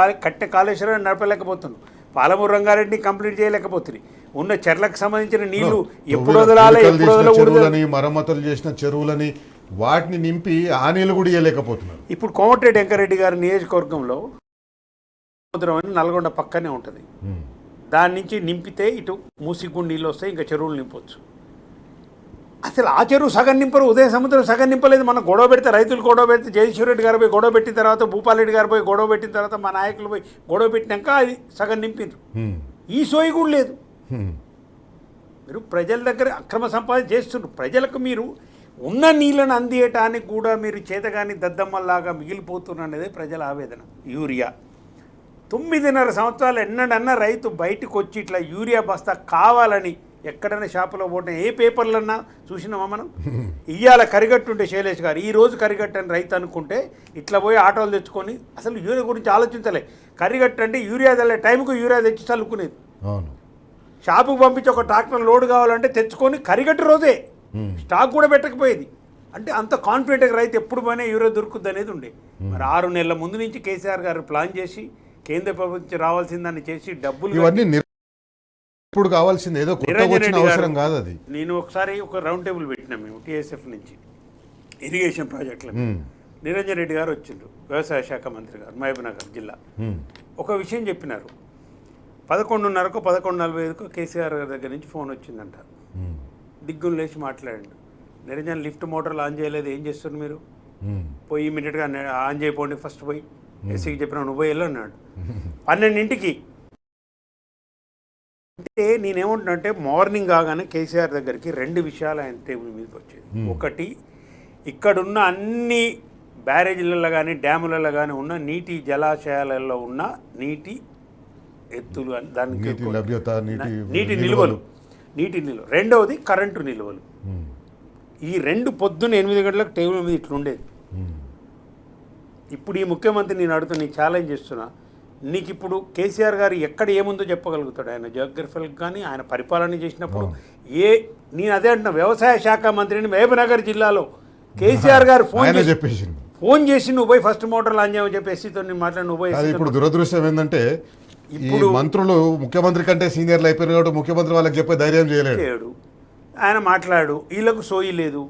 కాళేశ్వరాన్ని నడపలేకపోతున్నాం, పాలమూరు రంగారెడ్డిని కంప్లీట్ చేయలేకపోతుంది, ఉన్న చెర్లకు సంబంధించిన నీళ్లు ఎప్పుడు వదలాలి, చెరువులని మరమ్మతులు చేసిన చెరువులని వాటిని నింపి ఆ నీళ్లు కూడా ఇవ్వలేకపోతున్నారు. ఇప్పుడు కోమటిరెడ్డి వెంకరెడ్డి గారి నియోజకవర్గంలో నల్గొండ పక్కనే ఉంటుంది, దాని నుంచి నింపితే ఇటు మూసిగుండి నీళ్ళు వస్తాయి, ఇంకా చెరువులు నింపొచ్చు. అసలు ఆ చెరువు సగం నింపరు, ఉదయ సముద్రం సగం నింపలేదు. మనం గొడవ పెడితే, రైతులు గొడవ పెడితే, జయశ్వర్ రెడ్డి గారు పోయి గొడవ పెట్టిన తర్వాత, భూపాల్ రెడ్డి గారు పోయి గొడవ పెట్టిన తర్వాత, మా నాయకులు పోయి గొడవ పెట్టినాక అది సగం నింపిండ్రు. ఈ సోయి కూడా లేదు. మీరు ప్రజల దగ్గర అక్రమ సంపాదన చేస్తున్నారు. ప్రజలకు మీరు ఉన్న నీళ్ళను అందియటానికి కూడా మీరు చేతగాని దద్దమ్మల్లాగా మిగిలిపోతున్నారు అనేది ప్రజల ఆవేదన. యూరియా 9.5 సంవత్సరాలు ఎన్నడన్నా రైతు బయటకు వచ్చి ఇట్లా యూరియా బస్తా కావాలని ఎక్కడైనా షాపులో పోటీ ఏ పేపర్లన్నా చూసినామా మనం? ఇవాళ కరిగట్టుంటే శైలేష్ గారు, ఈ రోజు కరిగట్టని రైతు అనుకుంటే ఇట్లా పోయి ఆటోలు తెచ్చుకొని అసలు యూరియా గురించి ఆలోచించలే. కరిగట్టు అంటే యూరియా తెల్లే టైంకు యూరియా తెచ్చి చల్లుకునేది. షాపుకు పంపించి ఒక ట్రాక్టర్ లోడ్ కావాలంటే తెచ్చుకొని కరిగట్టు రోజే స్టాక్ కూడా పెట్టకపోయేది. అంటే అంత కాన్ఫిడెంట్గా రైతు ఎప్పుడు పోయినా యూరియా దొరుకుద్ది అనేది ఉండే. మరి 6 నెలల ముందు నుంచి కేసీఆర్ గారు ప్లాన్ చేసి కేంద్ర ప్రభుత్వం రావాల్సిందని చేసి డబ్బులు ఇవన్నీ ఇప్పుడు కావాల్సింది ఏదో అవసరం కాదు అది. నేను ఒకసారి ఒక రౌండ్ టేబుల్ పెట్టినా మేము టీఎస్ఎఫ్ నుంచి ఇరిగేషన్ ప్రాజెక్టుల నిరంజన్ రెడ్డి గారు వచ్చిండ్రు, వ్యవసాయ శాఖ మంత్రి గారు, మహబూబ్నగర్ జిల్లా. ఒక విషయం చెప్పినారు. 11:30కో 11:45కో కేసీఆర్ గారి దగ్గర నుంచి ఫోన్ వచ్చిందంట. దిగ్గులు లేచి మాట్లాడండి, నిరంజన్ లిఫ్ట్ మోటార్లు ఆన్ చేయలేదు, ఏం చేస్తున్నారు మీరు? పోయి ఇమీడియట్గా ఆన్ చేయపోండి, ఫస్ట్ పోయి ఎస్సీకి చెప్పిన నువ్వు పోయి వెళ్ళన్నాడు. 12ంటికి. అంటే నేనేమంటున్నానంటే మార్నింగ్ కాగానే కేసీఆర్ దగ్గరికి 2 విషయాలు ఆయన టేబుల్ మీదకి వచ్చేది. ఒకటి, ఇక్కడున్న అన్ని బ్యారేజీలలో కానీ డ్యాములలో కానీ ఉన్న నీటి జలాశయాలలో ఉన్న నీటి ఎత్తులు, దానికి నీటి నిల్వలు. రెండవది కరెంటు నిల్వలు. ఈ 2 పొద్దున్న 8 గంటలకు టేబుల్ మీద ఇట్లుండేది. ఇప్పుడు ఈ ముఖ్యమంత్రి నేను అడుగుతున్నా, నీకు ఛాలెంజ్ చేస్తున్నా, నీకు ఇప్పుడు కేసీఆర్ గారు ఎక్కడ ఏముందో చెప్పగలుగుతాడు? ఆయన జియోగ్రఫికల్ కానీ ఆయన పరిపాలన చేసినప్పుడు నేను అదే అంటున్నా, వ్యవసాయ శాఖ మంత్రిని మహబూబ్నగర్ జిల్లాలో కేసీఆర్ గారు ఫోన్ చేసి నువ్వు పోయి ఫస్ట్ మోటార్ లాంచ్ చేయమని చెప్పి ఎస్సీతో నేను మాట్లాడి నువ్వు పోయి. ఇప్పుడు దురదృష్టం ఏంటంటే ఇప్పుడు మంత్రులు ముఖ్యమంత్రి కంటే సీనియర్లు అయిపోయిన కాబట్టి ముఖ్యమంత్రి వాళ్ళకి చెప్పే ధైర్యం చేయలేడు. ఆయన మాట్లాడు, వీళ్ళకు సోయి లేదు,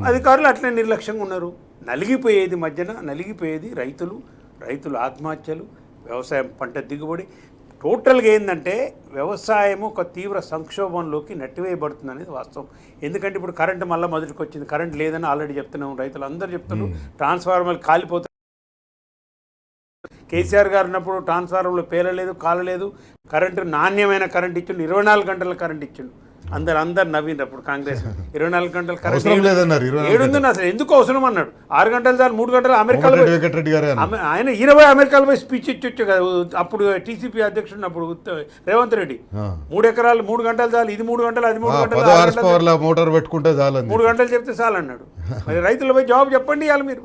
అధికారులు అట్లనే నిర్లక్ష్యంగా ఉన్నారు. నలిగిపోయేది మధ్యన నలిగిపోయేది రైతులు ఆత్మహత్యలు, వ్యవసాయం పంట దిగుబడి. టోటల్గా ఏంటంటే వ్యవసాయము ఒక తీవ్ర సంక్షోభంలోకి నెట్టివేయబడుతుంది అనేది వాస్తవం. ఎందుకంటే ఇప్పుడు కరెంటు మళ్ళీ మొదటికి వచ్చింది. కరెంట్ లేదని ఆల్రెడీ చెప్తున్నాం, రైతులు అందరూ చెప్తున్నారు. ట్రాన్స్ఫార్మర్లు కాలిపోతాయి. కేసీఆర్ గారు ఉన్నప్పుడు ట్రాన్స్ఫార్మర్లు పేలలేదు, కాలలేదు. కరెంటు నాణ్యమైన కరెంట్ ఇచ్చిండు, 24 గంటల కరెంట్ ఇచ్చిండు. అందరు నవ్విండ్రు అప్పుడు కాంగ్రెస్. 24 గంటల కరెంట్ ఏడుందని అసలు ఎందుకు అవసరం అన్నాడు. 6 గంటలు చాలు, 3 గంటలు అమెరికాలో ఆయన 20 అమెరికాలో పోయి స్పీచ్ ఇచ్చొచ్చు కదా అప్పుడు టీసీపీ అధ్యక్షుడు ఉన్నప్పుడు రేవంత్ రెడ్డి. 3 ఎకరాలు 3 గంటలు చాలు, ఇది 3 గంటలు, అది 3 గంటలు, మోటార్ పెట్టుకుంటే చాలు, 3 గంటలు చెప్తే చాలు అన్నాడు. మరి రైతులపై జవాబు చెప్పండి ఇవాళ మీరు.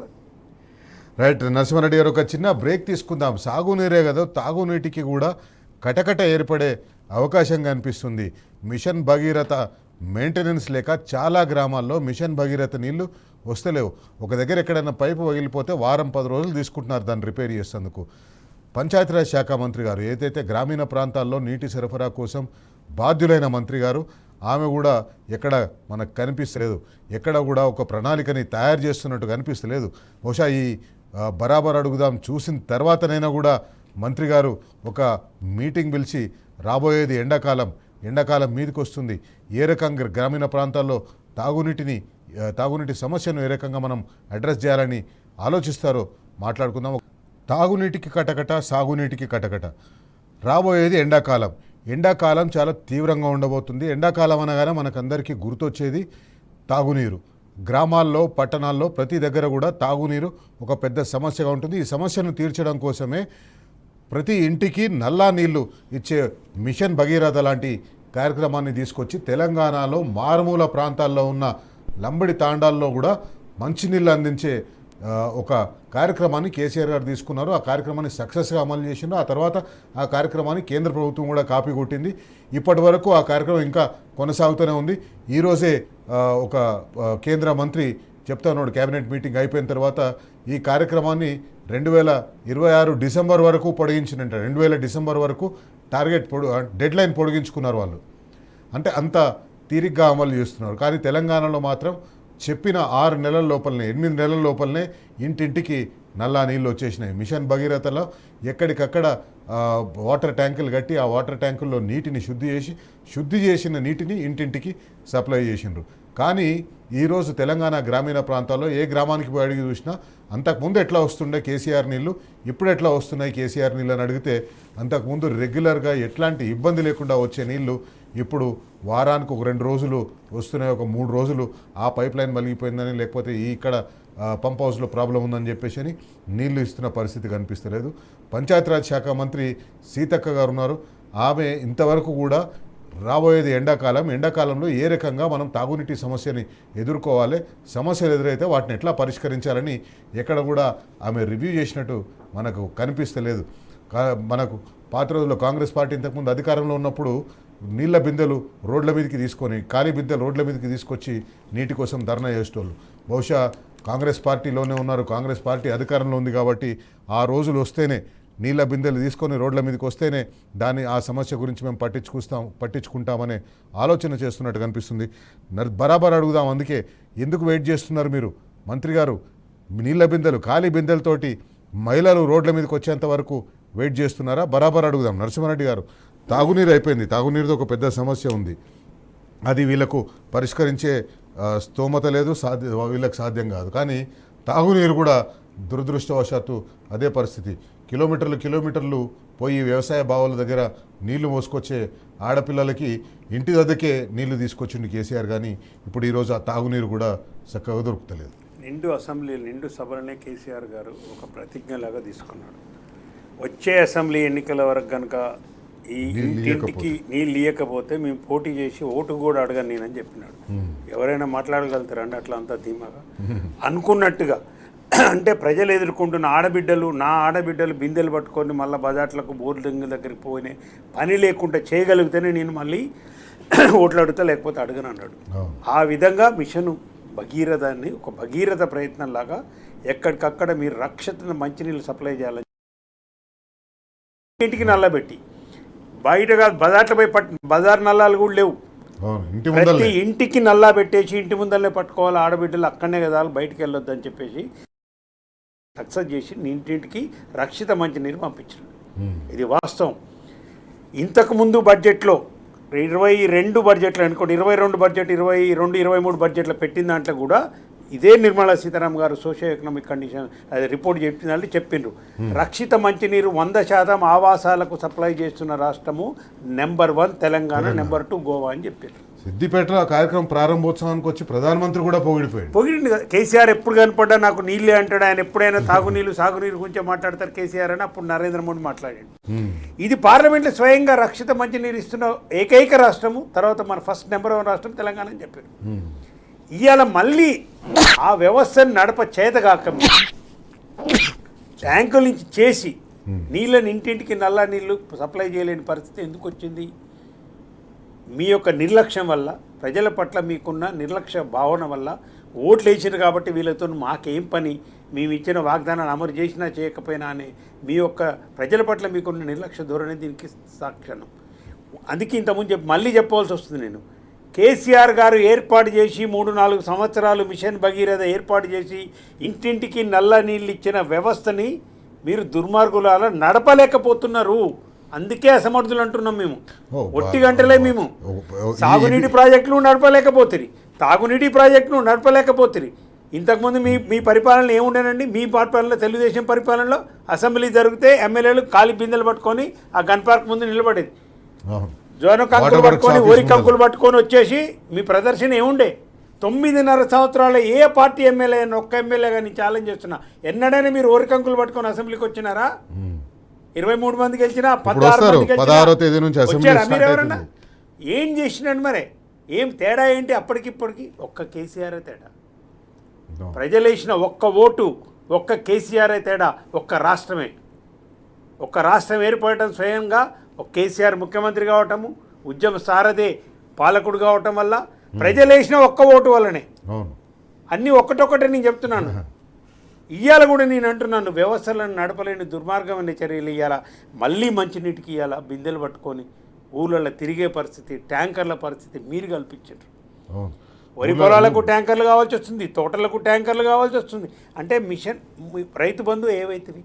రైట్. నరసింహారెడ్డి గారు, ఒక చిన్న బ్రేక్ తీసుకుందాం. సాగునీరే కదా, తాగునీటికి కూడా కటకట ఏర్పడే అవకాశం కనిపిస్తుంది. మిషన్ భగీరథ మెయింటెనెన్స్ లేక చాలా గ్రామాల్లో మిషన్ భగీరథ నీళ్లు వస్తలేవు. ఒక దగ్గర ఎక్కడైనా పైపు పగిలిపోతే 10 రోజులు తీసుకుంటున్నారు దాన్ని రిపేర్ చేసేందుకు. పంచాయతీరాజ్ శాఖ మంత్రి గారు ఏదైతే గ్రామీణ ప్రాంతాల్లో నీటి సరఫరా కోసం బాధ్యులైన మంత్రి గారు, ఆమె కూడా ఎక్కడ మనకు కనిపిస్తలేదు. ఎక్కడ కూడా ఒక ప్రణాళికని తయారు చేస్తున్నట్టు కనిపిస్తలేదు. బహుశా ఈ బరాబర్ అడుగుదాం చూసిన తర్వాతనైనా కూడా మంత్రి గారు ఒక మీటింగ్ పిలిచి రాబోయేది ఎండాకాలం మీదకి వస్తుంది, ఏ రకంగా గ్రామీణ ప్రాంతాల్లో తాగునీటి సమస్యను ఏ రకంగా మనం అడ్రస్ చేయాలని ఆలోచిస్తారో మాట్లాడుకుందాం. తాగునీటికి కటకట, సాగునీటికి కటకట. రాబోయేది ఎండాకాలం చాలా తీవ్రంగా ఉండబోతుంది. ఎండాకాలం అనగానే మనకందరికీ గుర్తొచ్చేది తాగునీరు. గ్రామాల్లో, పట్టణాల్లో ప్రతి దగ్గర కూడా తాగునీరు ఒక పెద్ద సమస్యగా ఉంటుంది. ఈ సమస్యను తీర్చడం కోసమే ప్రతి ఇంటికి నల్లా నీళ్లు ఇచ్చే మిషన్ భగీరథ లాంటి కార్యక్రమాన్ని తీసుకొచ్చి తెలంగాణలో మారుమూల ప్రాంతాల్లో ఉన్న లంబడి తాండాల్లో కూడా మంచినీళ్ళు అందించే ఒక కార్యక్రమాన్ని కేసీఆర్ గారు తీసుకున్నారు. ఆ కార్యక్రమాన్ని సక్సెస్గా అమలు చేసిండు. ఆ తర్వాత ఆ కార్యక్రమాన్ని కేంద్ర ప్రభుత్వం కూడా కాపీ కొట్టింది. ఇప్పటి వరకు ఆ కార్యక్రమం ఇంకా కొనసాగుతూనే ఉంది. ఈరోజే ఒక కేంద్ర మంత్రి చెప్తున్నాడు, కేబినెట్ మీటింగ్ అయిపోయిన తర్వాత ఈ కార్యక్రమాన్ని 2026 డిసెంబర్ వరకు పొడిగించినట్ట. 2000 డిసెంబర్ వరకు డెడ్ లైన్ పొడిగించుకున్నారు వాళ్ళు. అంటే అంత తీరిగ్గా అమలు చేస్తున్నారు. కానీ తెలంగాణలో మాత్రం చెప్పిన 6 నెలల లోపలనే, 8 నెలల లోపలనే ఇంటింటికి నల్లా నీళ్ళు వచ్చేసినాయి. మిషన్ భగీరథలో ఎక్కడికక్కడ వాటర్ ట్యాంకులు కట్టి ఆ వాటర్ ట్యాంకుల్లో నీటిని శుద్ధి చేసిన నీటిని ఇంటింటికి సప్లై చేసిండ్రు. కానీ ఈరోజు తెలంగాణ గ్రామీణ ప్రాంతాల్లో ఏ గ్రామానికి పోయి అడిగి చూసినా అంతకుముందు ఎట్లా వస్తుండే కేసీఆర్ నీళ్ళు ఇప్పుడు ఎట్లా వస్తున్నాయి కేసీఆర్ నీళ్ళు అని అడిగితే అంతకుముందు రెగ్యులర్గా ఎట్లాంటి ఇబ్బంది లేకుండా వచ్చే నీళ్లు ఇప్పుడు వారానికి ఒక 2 రోజులు వస్తున్నాయి, ఒక 3 రోజులు ఆ పైప్ లైన్ మలిగిపోయిందని లేకపోతే ఇక్కడ పంప్ హౌస్లో ప్రాబ్లం ఉందని చెప్పేసి అని నీళ్లు ఇస్తున్న పరిస్థితి కనిపిస్తలేదు. పంచాయతీరాజ్ శాఖ మంత్రి సీతక్క గారు ఉన్నారు. ఆమె ఇంతవరకు కూడా రాబోయేది ఎండాకాలంలో ఏ రకంగా మనం తాగునీటి సమస్యని ఎదుర్కోవాలి, సమస్యలు ఎదురైతే వాటిని ఎట్లా పరిష్కరించాలని ఎక్కడ కూడా ఆమె రివ్యూ చేసినట్టు మనకు కనిపిస్తలేదు. మనకు పాత రోజుల్లో కాంగ్రెస్ పార్టీ ఇంతకుముందు అధికారంలో ఉన్నప్పుడు నీళ్ళ బిందెలు రోడ్ల మీదకి తీసుకొని ఖాళీ బిందెలు రోడ్ల మీదకి తీసుకొచ్చి నీటి కోసం ధర్నా చేసేటోళ్ళు. బహుశా కాంగ్రెస్ పార్టీలోనే ఉన్నారు, కాంగ్రెస్ పార్టీ అధికారంలో ఉంది కాబట్టి ఆ రోజులు వస్తేనే నీళ్ళ బిందెలు తీసుకొని రోడ్ల మీదకి వస్తేనే ఆ సమస్య గురించి మేము పట్టించుకుంటామనే ఆలోచన చేస్తున్నట్టు కనిపిస్తుంది. బరాబర్ అడుగుదాం, అందుకే ఎందుకు వెయిట్ చేస్తున్నారు మీరు మంత్రి గారు? నీళ్ళ బిందెలు ఖాళీ బిందెలతోటి మహిళలు రోడ్ల మీదకి వచ్చేంత వరకు వెయిట్ చేస్తున్నారా? బరాబర్ అడుగుదాం. నరసింహారెడ్డి గారు, తాగునీరు అయిపోయింది, తాగునీరుతో ఒక పెద్ద సమస్య ఉంది, అది వీళ్ళకు పరిష్కరించే స్తోమత లేదు, వీళ్ళకి సాధ్యం కాదు. కానీ తాగునీరు కూడా దురదృష్టవశాత్తు అదే పరిస్థితి. కిలోమీటర్లు పోయి వ్యవసాయ బావుల దగ్గర నీళ్లు మోసుకొచ్చే ఆడపిల్లలకి ఇంటి దగ్గరకే నీళ్లు తీసుకొచ్చిండు కేసీఆర్, కానీ ఇప్పుడు ఈరోజు ఆ తాగునీరు కూడా చక్కగా దొరుకుతలేదు. నిండు సభలనే కేసీఆర్ గారు ఒక ప్రతిజ్ఞలాగా తీసుకున్నాడు. వచ్చే అసెంబ్లీ ఎన్నికల వరకు కనుక ఈ ఇంటింటికి నీళ్ళు ఇవ్వకపోతే మేము పోటీ చేసి ఓటు కూడా అడగను నేనని చెప్పినాడు. ఎవరైనా మాట్లాడగలుగుతారా అండి అట్లా అంతా ధీమాగా అనుకున్నట్టుగా? అంటే ప్రజలు ఎదుర్కొంటున్న నా ఆడబిడ్డలు బిందెలు పట్టుకొని మళ్ళీ బజార్లకు బోర్డింగ్ దగ్గరికి పోయిన పని లేకుండా చేయగలిగితేనే నేను మళ్ళీ ఓట్లు అడుగుతా, లేకపోతే అడగను అన్నాడు. ఆ విధంగా మిషన్ భగీరథాన్ని ఒక భగీరథ ప్రయత్నంలాగా ఎక్కడికక్కడ మీరు రక్షిత మంచినీళ్ళు సప్లై చేయాలని ఇంటికి నల్లబెట్టి, బయట కాదు బజార్లో పోయి బజార్ నల్లాలు కూడా లేవు, ప్రతి ఇంటికి నల్లా పెట్టేసి ఇంటి ముందరనే పట్టుకోవాలి ఆడబిడ్డలు, అక్కడనే కదా బయటికి వెళ్ళొద్దు అని చెప్పేసి సక్సెస్ చేసి ఇంటింటికి రక్షిత మంచినీరు పంపించారు. ఇది వాస్తవం. ఇంతకుముందు బడ్జెట్లో 22 బడ్జెట్లు అనుకోండి, 22 బడ్జెట్ 22-23 బడ్జెట్లో పెట్టిన దాంట్లో కూడా ఇదే నిర్మలా సీతారామన్ గారు సోషియో ఎకనామిక్ కండిషన్ అది రిపోర్ట్ చెప్పిందంటే చెప్పిండ్రు. రక్షిత మంచినీరు 100% ఆవాసాలకు సప్లై చేస్తున్న రాష్ట్రము నెంబర్ 1 తెలంగాణ, నెంబర్ 2 గోవా అని చెప్పారు. సిద్దిపేటలో కార్యక్రమం ప్రారంభోత్సవానికి వచ్చి ప్రధానమంత్రి కూడా పొగిడింది కదా. కేసీఆర్ ఎప్పుడు కనపడ్డా నాకు నీళ్ళే అంటాడు. ఆయన ఎప్పుడైనా సాగునీరు గురించి మాట్లాడతారు కేసీఆర్ అని అప్పుడు నరేంద్ర మోడీ మాట్లాడాడు. ఇది పార్లమెంట్లో స్వయంగా రక్షిత మంచినీరు ఇస్తున్న ఏకైక రాష్ట్రము, తర్వాత మన ఫస్ట్ నెంబర్ 1 రాష్ట్రం తెలంగాణ అని చెప్పారు. ఇవాళ మళ్ళీ ఆ వ్యవస్థను నడప చేతగాక ట్యాంకుల నుంచి చేసి నీళ్ళని ఇంటింటికి నల్ల నీళ్ళు సప్లై చేయలేని పరిస్థితి ఎందుకు వచ్చింది? మీ యొక్క నిర్లక్ష్యం వల్ల, ప్రజల పట్ల మీకున్న నిర్లక్ష్య భావన వల్ల. ఓట్లు వేసారు కాబట్టి వీళ్ళతో మాకేం పని, మేము ఇచ్చిన వాగ్దానాన్ని అమలు చేసినా చేయకపోయినా అనే మీ యొక్క ప్రజల పట్ల మీకున్న నిర్లక్ష్య ధోరణి దీనికి సాక్ష్యం. అందుకే ఇంతకుముందు మళ్ళీ చెప్పవలసి వస్తుంది. నేను కేసీఆర్ గారు ఏర్పాటు చేసి 3-4 సంవత్సరాలు మిషన్ భగీరథ ఏర్పాటు చేసి ఇంటింటికి నల్ల నీళ్ళు ఇచ్చిన వ్యవస్థని మీరు దుర్మార్గులాల నడపలేకపోతున్నారు. అందుకే అసమర్థులు అంటున్నాం మేము. ఒట్టి గంటలే మేము సాగునీటి ప్రాజెక్టులు నడపలేకపోతుంది. ఇంతకుముందు మీ పరిపాలన ఏముండేనండి? మీ పరిపాలనలో, తెలుగుదేశం పరిపాలనలో అసెంబ్లీ జరిగితే ఎమ్మెల్యేలు ఖాళీ బిందెలు పట్టుకొని ఆ గన్ పార్క్ ముందు నిలబడేది. జోన కంకులు పట్టుకొని ఓరి కంకులు పట్టుకొని వచ్చేసి మీ ప్రదర్శన ఏముండే? 9.5 సంవత్సరాలు ఏ పార్టీ ఎమ్మెల్యే ఒక్క ఎమ్మెల్యేగా నేను ఛాలెంజ్ చేస్తున్నా, ఎన్నడైనా మీరు ఓరి కంకులు పట్టుకొని అసెంబ్లీకి వచ్చినారా? 23 మంది గెలిచినా 16 మంది వచ్చారా? మీరు ఎవరన్నా ఏం చేసినాడు? మరి ఏం తేడా ఏంటి? అప్పటికిప్పటికి ఒక్క కేసీఆర్ తేడా, ప్రజలు వేసిన ఒక్క ఓటు ఒక్క కేసీఆర్ తేడా, ఒక్క రాష్ట్రం ఏర్పడటం స్వయంగా ఒక కేసీఆర్ ముఖ్యమంత్రి కావటము, ఉద్యమ సారథే పాలకుడు కావటం వల్ల, ప్రజలు వేసిన ఒక్క ఓటు వల్లనే అన్నీ ఒక్కటొక్కటే నేను చెప్తున్నాను. ఇవాళ కూడా నేను అంటున్నాను, వ్యవస్థలను నడపలేని దుర్మార్గమైన చర్యలు ఇవాళ మళ్ళీ మంచినీటికి ఇవాళ బిందెలు పట్టుకొని ఊళ్ళల్లో తిరిగే పరిస్థితి, ట్యాంకర్ల పరిస్థితి మీరు కల్పించారు. వరి పొలాలకు ట్యాంకర్లు కావాల్సి వస్తుంది, తోటలకు ట్యాంకర్లు కావాల్సి వస్తుంది. అంటే మిషన్ రైతు బంధు ఏవైతుంది?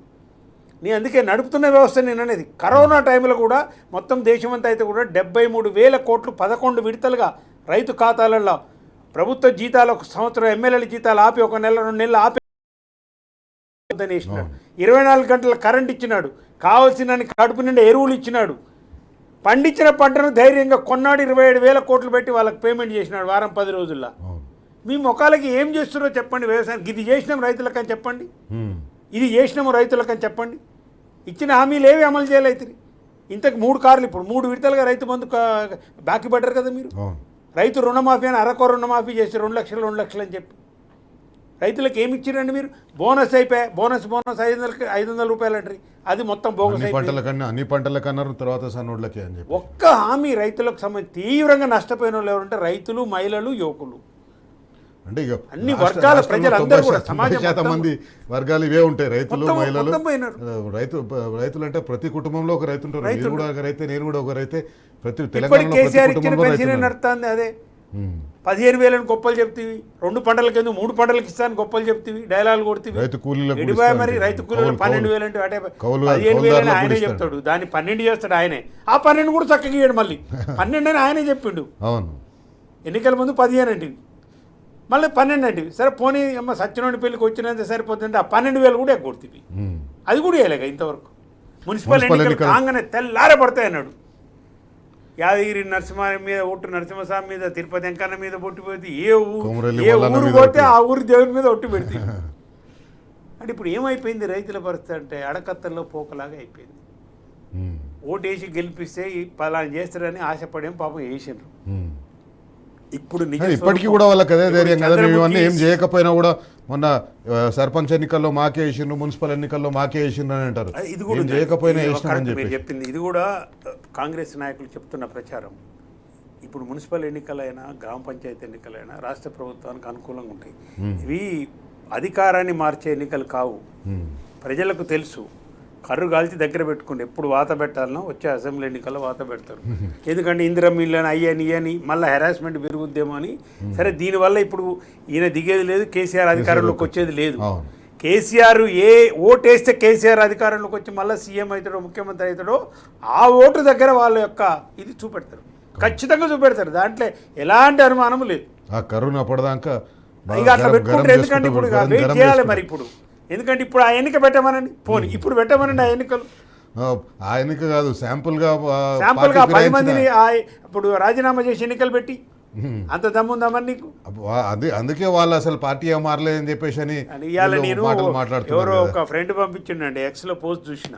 నేను అందుకే నడుపుతున్న వ్యవస్థ నేను అనేది. కరోనా టైంలో కూడా మొత్తం దేశమంతా అయితే కూడా 73,000 కోట్లు 11 విడతలుగా రైతు ఖాతాలలో ప్రభుత్వ జీతాలు ఒక సంవత్సరం ఎమ్మెల్యేల జీతాలు ఆపి ఒక నెల 2 నెలలు ఆపి వేసినాడు. 24 గంటల కరెంట్ ఇచ్చినాడు, కావాల్సిన కడుపు నిండా ఎరువులు ఇచ్చినాడు, పండించిన పంటను ధైర్యంగా కొన్నాడు, 27,000 కోట్లు పెట్టి వాళ్ళకి పేమెంట్ చేసినాడు వారం 10 రోజుల్లో. మీ ముఖాలకి ఏం చేస్తున్నారో చెప్పండి. వ్యవసాయానికి ఇది చేసినాం రైతులకని చెప్పండి, ఇది చేసినాము రైతులకని చెప్పండి. ఇచ్చిన హామీలు ఏవి అమలు చేయలేదు. ఇంతకు 3 కార్లు ఇప్పుడు 3 విడతలుగా రైతు బంధు బాకీ పడ్డారు కదా మీరు. రైతు రుణమాఫీ అని అరకొర రుణమాఫీ చేసి 2 లక్షలు అని చెప్పి రైతులకు ఏమి ఇచ్చారండి మీరు? బోనస్ అయిపోయా, బోనస్ 500 రూపాయలు అంటారు, అది మొత్తం బోనస్. అన్ని పంటలకన్నా తర్వాత సన్నోడ్లకి అని చెప్పి ఒక్క హామీ రైతులకు సంబంధించి తీవ్రంగా నష్టపోయిన వాళ్ళు ఎవరంటే రైతులు, మహిళలు, యువకులు. అంటే ఇక అన్ని వర్గాల ప్రజలందరూ కూడా సమాజం మంది వర్గాలు ఇవే ఉంటాయి, రైతులు, మహిళలు. రైతులు అంటే ప్రతి కుటుంబంలో ఒక రైతు ఉంటారు. మీరు కూడా ఒక రైతే, నేను కూడా ఒక రైతే. ప్రతి తెలంగాణలో కేసీఆర్ ఇచ్చిన పెన్షన్ నడుస్తుంది అదే. 15,000 గొప్పలు చెప్తీవి, 2 పంటలకి ఎందుకు 3 పంటలకు ఇస్తాను గొప్పలు చెప్తీవి, డైలాగులు కొడుతీవి. రైతు కూలీలు మరి రైతు కూలీలు 12,000 అంటే అటే 15,000 ఆయనే చెప్తాడు, దాన్ని 12 చేస్తాడు ఆయనే. ఆ 12 కూడా చక్కగా ఇయ్యాడు, మళ్ళీ 12 అని ఆయనే చెప్పిండు. అవును, ఎన్నికల ముందు 15 అంటివి, మళ్ళీ 12 అంటివి. సరే పోనీ అమ్మ సత్యనోడి పెళ్ళికి వచ్చినంత సరిపోతుంది, ఆ 12,000 కూడా ఎగ్గొడుతుంది. అది కూడా వేయలేక ఇంతవరకు. మున్సిపల్ ఎన్నికలు కాగానే తెల్లారే పడతాయి అన్నాడు. యాదగిరి నరసింహ మీద ఒట్టు, నరసింహస్వామి మీద, తిరుపతి వెంకన్న మీద ఒట్టు పెడితే ఏ ఊరు పోతే ఆ ఊరి దేవుని మీద ఒట్టు పెడితే. అంటే ఇప్పుడు ఏమైపోయింది రైతుల పరిస్థితి అంటే అడకత్తల్లో పోకలాగా అయిపోయింది. ఓటేసి గెలిపిస్తే పలానా చేస్తారని ఆశపడేం పాపం వేసిండ్రు. ఇప్పుడు ఇప్పటికీ కూడా వాళ్ళకి అదే ధైర్యం కదా, మేము ఇవన్నీ ఏం చేయకపోయినా కూడా మొన్న సర్పంచ్ ఎన్నికల్లో మాకే వేసిండ్రు, మున్సిపల్ ఎన్నికల్లో మాకే వేసిండ్రు అని అంటారు. ఇది కూడా చేయకపోయినా చెప్పింది, ఇది కూడా కాంగ్రెస్ నాయకులు చెప్తున్న ప్రచారం. ఇప్పుడు మున్సిపల్ ఎన్నికలైనా, గ్రామ పంచాయతీ ఎన్నికలైనా రాష్ట్ర ప్రభుత్వానికి అనుకూలంగా ఉంటాయి. ఇవి అధికారాన్ని మార్చే ఎన్నికలు కావు. ప్రజలకు తెలుసు, కర్రు కాల్చి దగ్గర పెట్టుకోండి, ఎప్పుడు వాత పెట్టాలనో వచ్చే అసెంబ్లీ ఎన్నికల్లో వాత పెడతారు. ఎందుకంటే ఇందిరమ్మ ఇళ్ళని అయ్యని మళ్ళీ హెరాస్మెంట్ పెరుగుద్దేమో అని. సరే, దీనివల్ల ఇప్పుడు ఈయన దిగేది లేదు, కేసీఆర్ అధికారంలోకి వచ్చేది లేదు. కేసీఆర్ ఓటేస్తే కేసీఆర్ అధికారంలోకి వచ్చి మళ్ళీ సీఎం అవుతాడో, ముఖ్యమంత్రి అవుతాడో, ఆ ఓటు దగ్గర వాళ్ళ యొక్క ఇది చూపెడతారు, ఖచ్చితంగా చూపెడతారు. దాంట్లో ఎలాంటి అనుమానం లేదు. కరోనా పడదాకా ఇక అట్లా పెట్టుకుంటారు. ఎందుకంటే ఇప్పుడు వెయిట్ చేయాలి మరి. ఇప్పుడు ఎందుకంటే ఇప్పుడు ఆ ఎన్నిక పెట్టమనండి, పోనీ ఇప్పుడు పెట్టమనండి ఆ ఎన్నికలు. ఆ ఎన్నిక కాదు, శాంపుల్గా 10 మందిని ఇప్పుడు రాజీనామా చేసి ఎన్నికలు పెట్టి అంత దమ్ముందామని నీకు. అందుకే వాళ్ళు అసలు పార్టీ మారలేదని చెప్పేసి అని ఇవాళ నేను ఎవరో ఒక ఫ్రెండ్ పంపించిండండి, ఎక్స్లో పోస్ట్ చూసిన.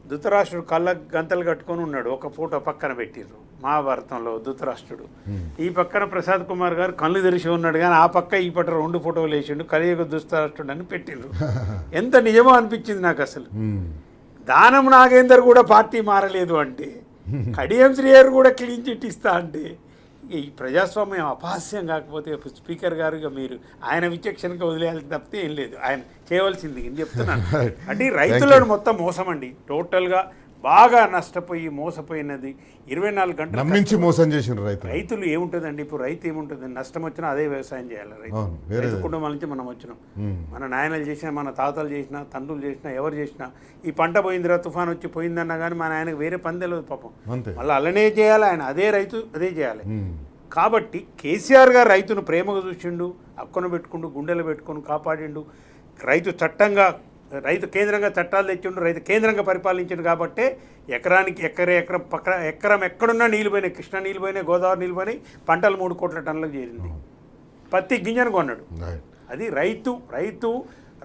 ధృతరాష్ట్రుడు కళ్ళ గంతలు కట్టుకొని ఉన్నాడు, ఒక ఫోటో పక్కన పెట్టిర్రు మహాభారతంలో ధృతరాష్ట్రుడు. ఈ పక్కన ప్రసాద్ కుమార్ గారు కళ్ళు తెరిచి ఉన్నాడు, కానీ ఆ పక్క ఈ పట్ట 2 ఫోటోలు వేసిండు, కలియుగ ధృతరాష్ట్రుడు అని పెట్టిండ్రు. ఎంత నిజమో అనిపించింది నాకు అసలు. దానం నాగేందర్ కూడా పార్టీ మారలేదు అంటే, కడియం శ్రీహరి కూడా క్లీన్ చిట్ ఇస్తా అంటే, ఈ ప్రజాస్వామ్యం అపహాస్యం కాకపోతే స్పీకర్ గారు ఇక మీరు ఆయన విచక్షణగా వదిలేయాలి తప్పితే ఏం లేదు. ఆయన చేయవలసింది నేను చెప్తున్నాను. అంటే రైతులను మొత్తం మోసం అండి, టోటల్గా బాగా నష్టపోయి మోసపోయినది. 24 గంటలు నమ్మించి మోసం చేసిన రైతులు ఏముంటుందండి. ఇప్పుడు రైతు ఏముంటుంది, నష్టం వచ్చినా అదే వ్యవసాయం చేయాలి. రైతు కుటుంబాల నుంచి మనం వచ్చినాం. మన నాయనలు చేసినా, మన తాతలు చేసినా, తండ్రులు చేసినా, ఎవరు చేసినా ఈ పంట పోయిందిరా, తుఫాన్ వచ్చి పోయిందన్నా కానీ మన ఆయనకు వేరే పని తెలియదు పాపం. మళ్ళీ అలానే చేయాలి, ఆయన అదే రైతు అదే చేయాలి. కాబట్టి కేసీఆర్ గారు రైతును ప్రేమగా చూసిండు, అక్కున పెట్టుకుంటూ గుండెలు పెట్టుకుని కాపాడిండు. రైతు చట్టంగా, రైతు కేంద్రంగా చట్టాలు తెచ్చిండు, రైతు కేంద్రంగా పరిపాలించిండు. కాబట్టి ఎకరానికి ఎకరం ఎక్కడున్నా నీళ్ళు పోయినాయి, కృష్ణా నీళ్ళు పోయినాయి, గోదావరి నీళ్ళు పోయినాయి, పంటలు 3 కోట్ల టన్నులకు చేరింది. పత్తి గింజను కొన్నాడు. అది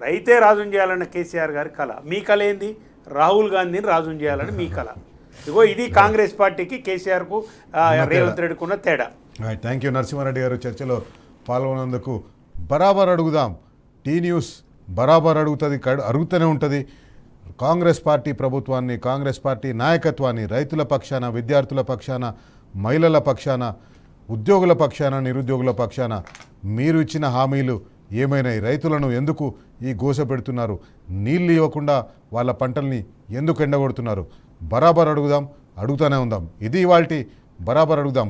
రైతే రాజుని చేయాలన్న కేసీఆర్ గారి కళ. మీ కళ ఏంది? రాహుల్ గాంధీని రాజుని చేయాలని మీ కళ. ఇగో ఇది కాంగ్రెస్ పార్టీకి, కేసీఆర్కు, రేవంత్ రెడ్డికి ఉన్న తేడా. థ్యాంక్ యూ నరసింహారెడ్డి గారు, చర్చలో పాల్గొన్నందుకు. బరాబర్ అడుగుదాం, టీ న్యూస్ బరాబర్ అడుగుతూనే ఉంటుంది. కాంగ్రెస్ పార్టీ ప్రభుత్వాన్ని, కాంగ్రెస్ పార్టీ నాయకత్వాన్ని రైతుల పక్షాన, విద్యార్థుల పక్షాన, మహిళల పక్షాన, ఉద్యోగుల పక్షాన, నిరుద్యోగుల పక్షాన మీరు ఇచ్చిన హామీలు ఏమైనాయి? రైతులను ఎందుకు ఈ గోస పెడుతున్నారు? నీళ్ళు ఇవ్వకుండా వాళ్ళ పంటల్ని ఎందుకు ఎండగొడుతున్నారు? బరాబర్ అడుగుదాం, అడుగుతూనే ఉందాం. ఇది ఇవాల్టి బరాబర్ అడుగుదాం.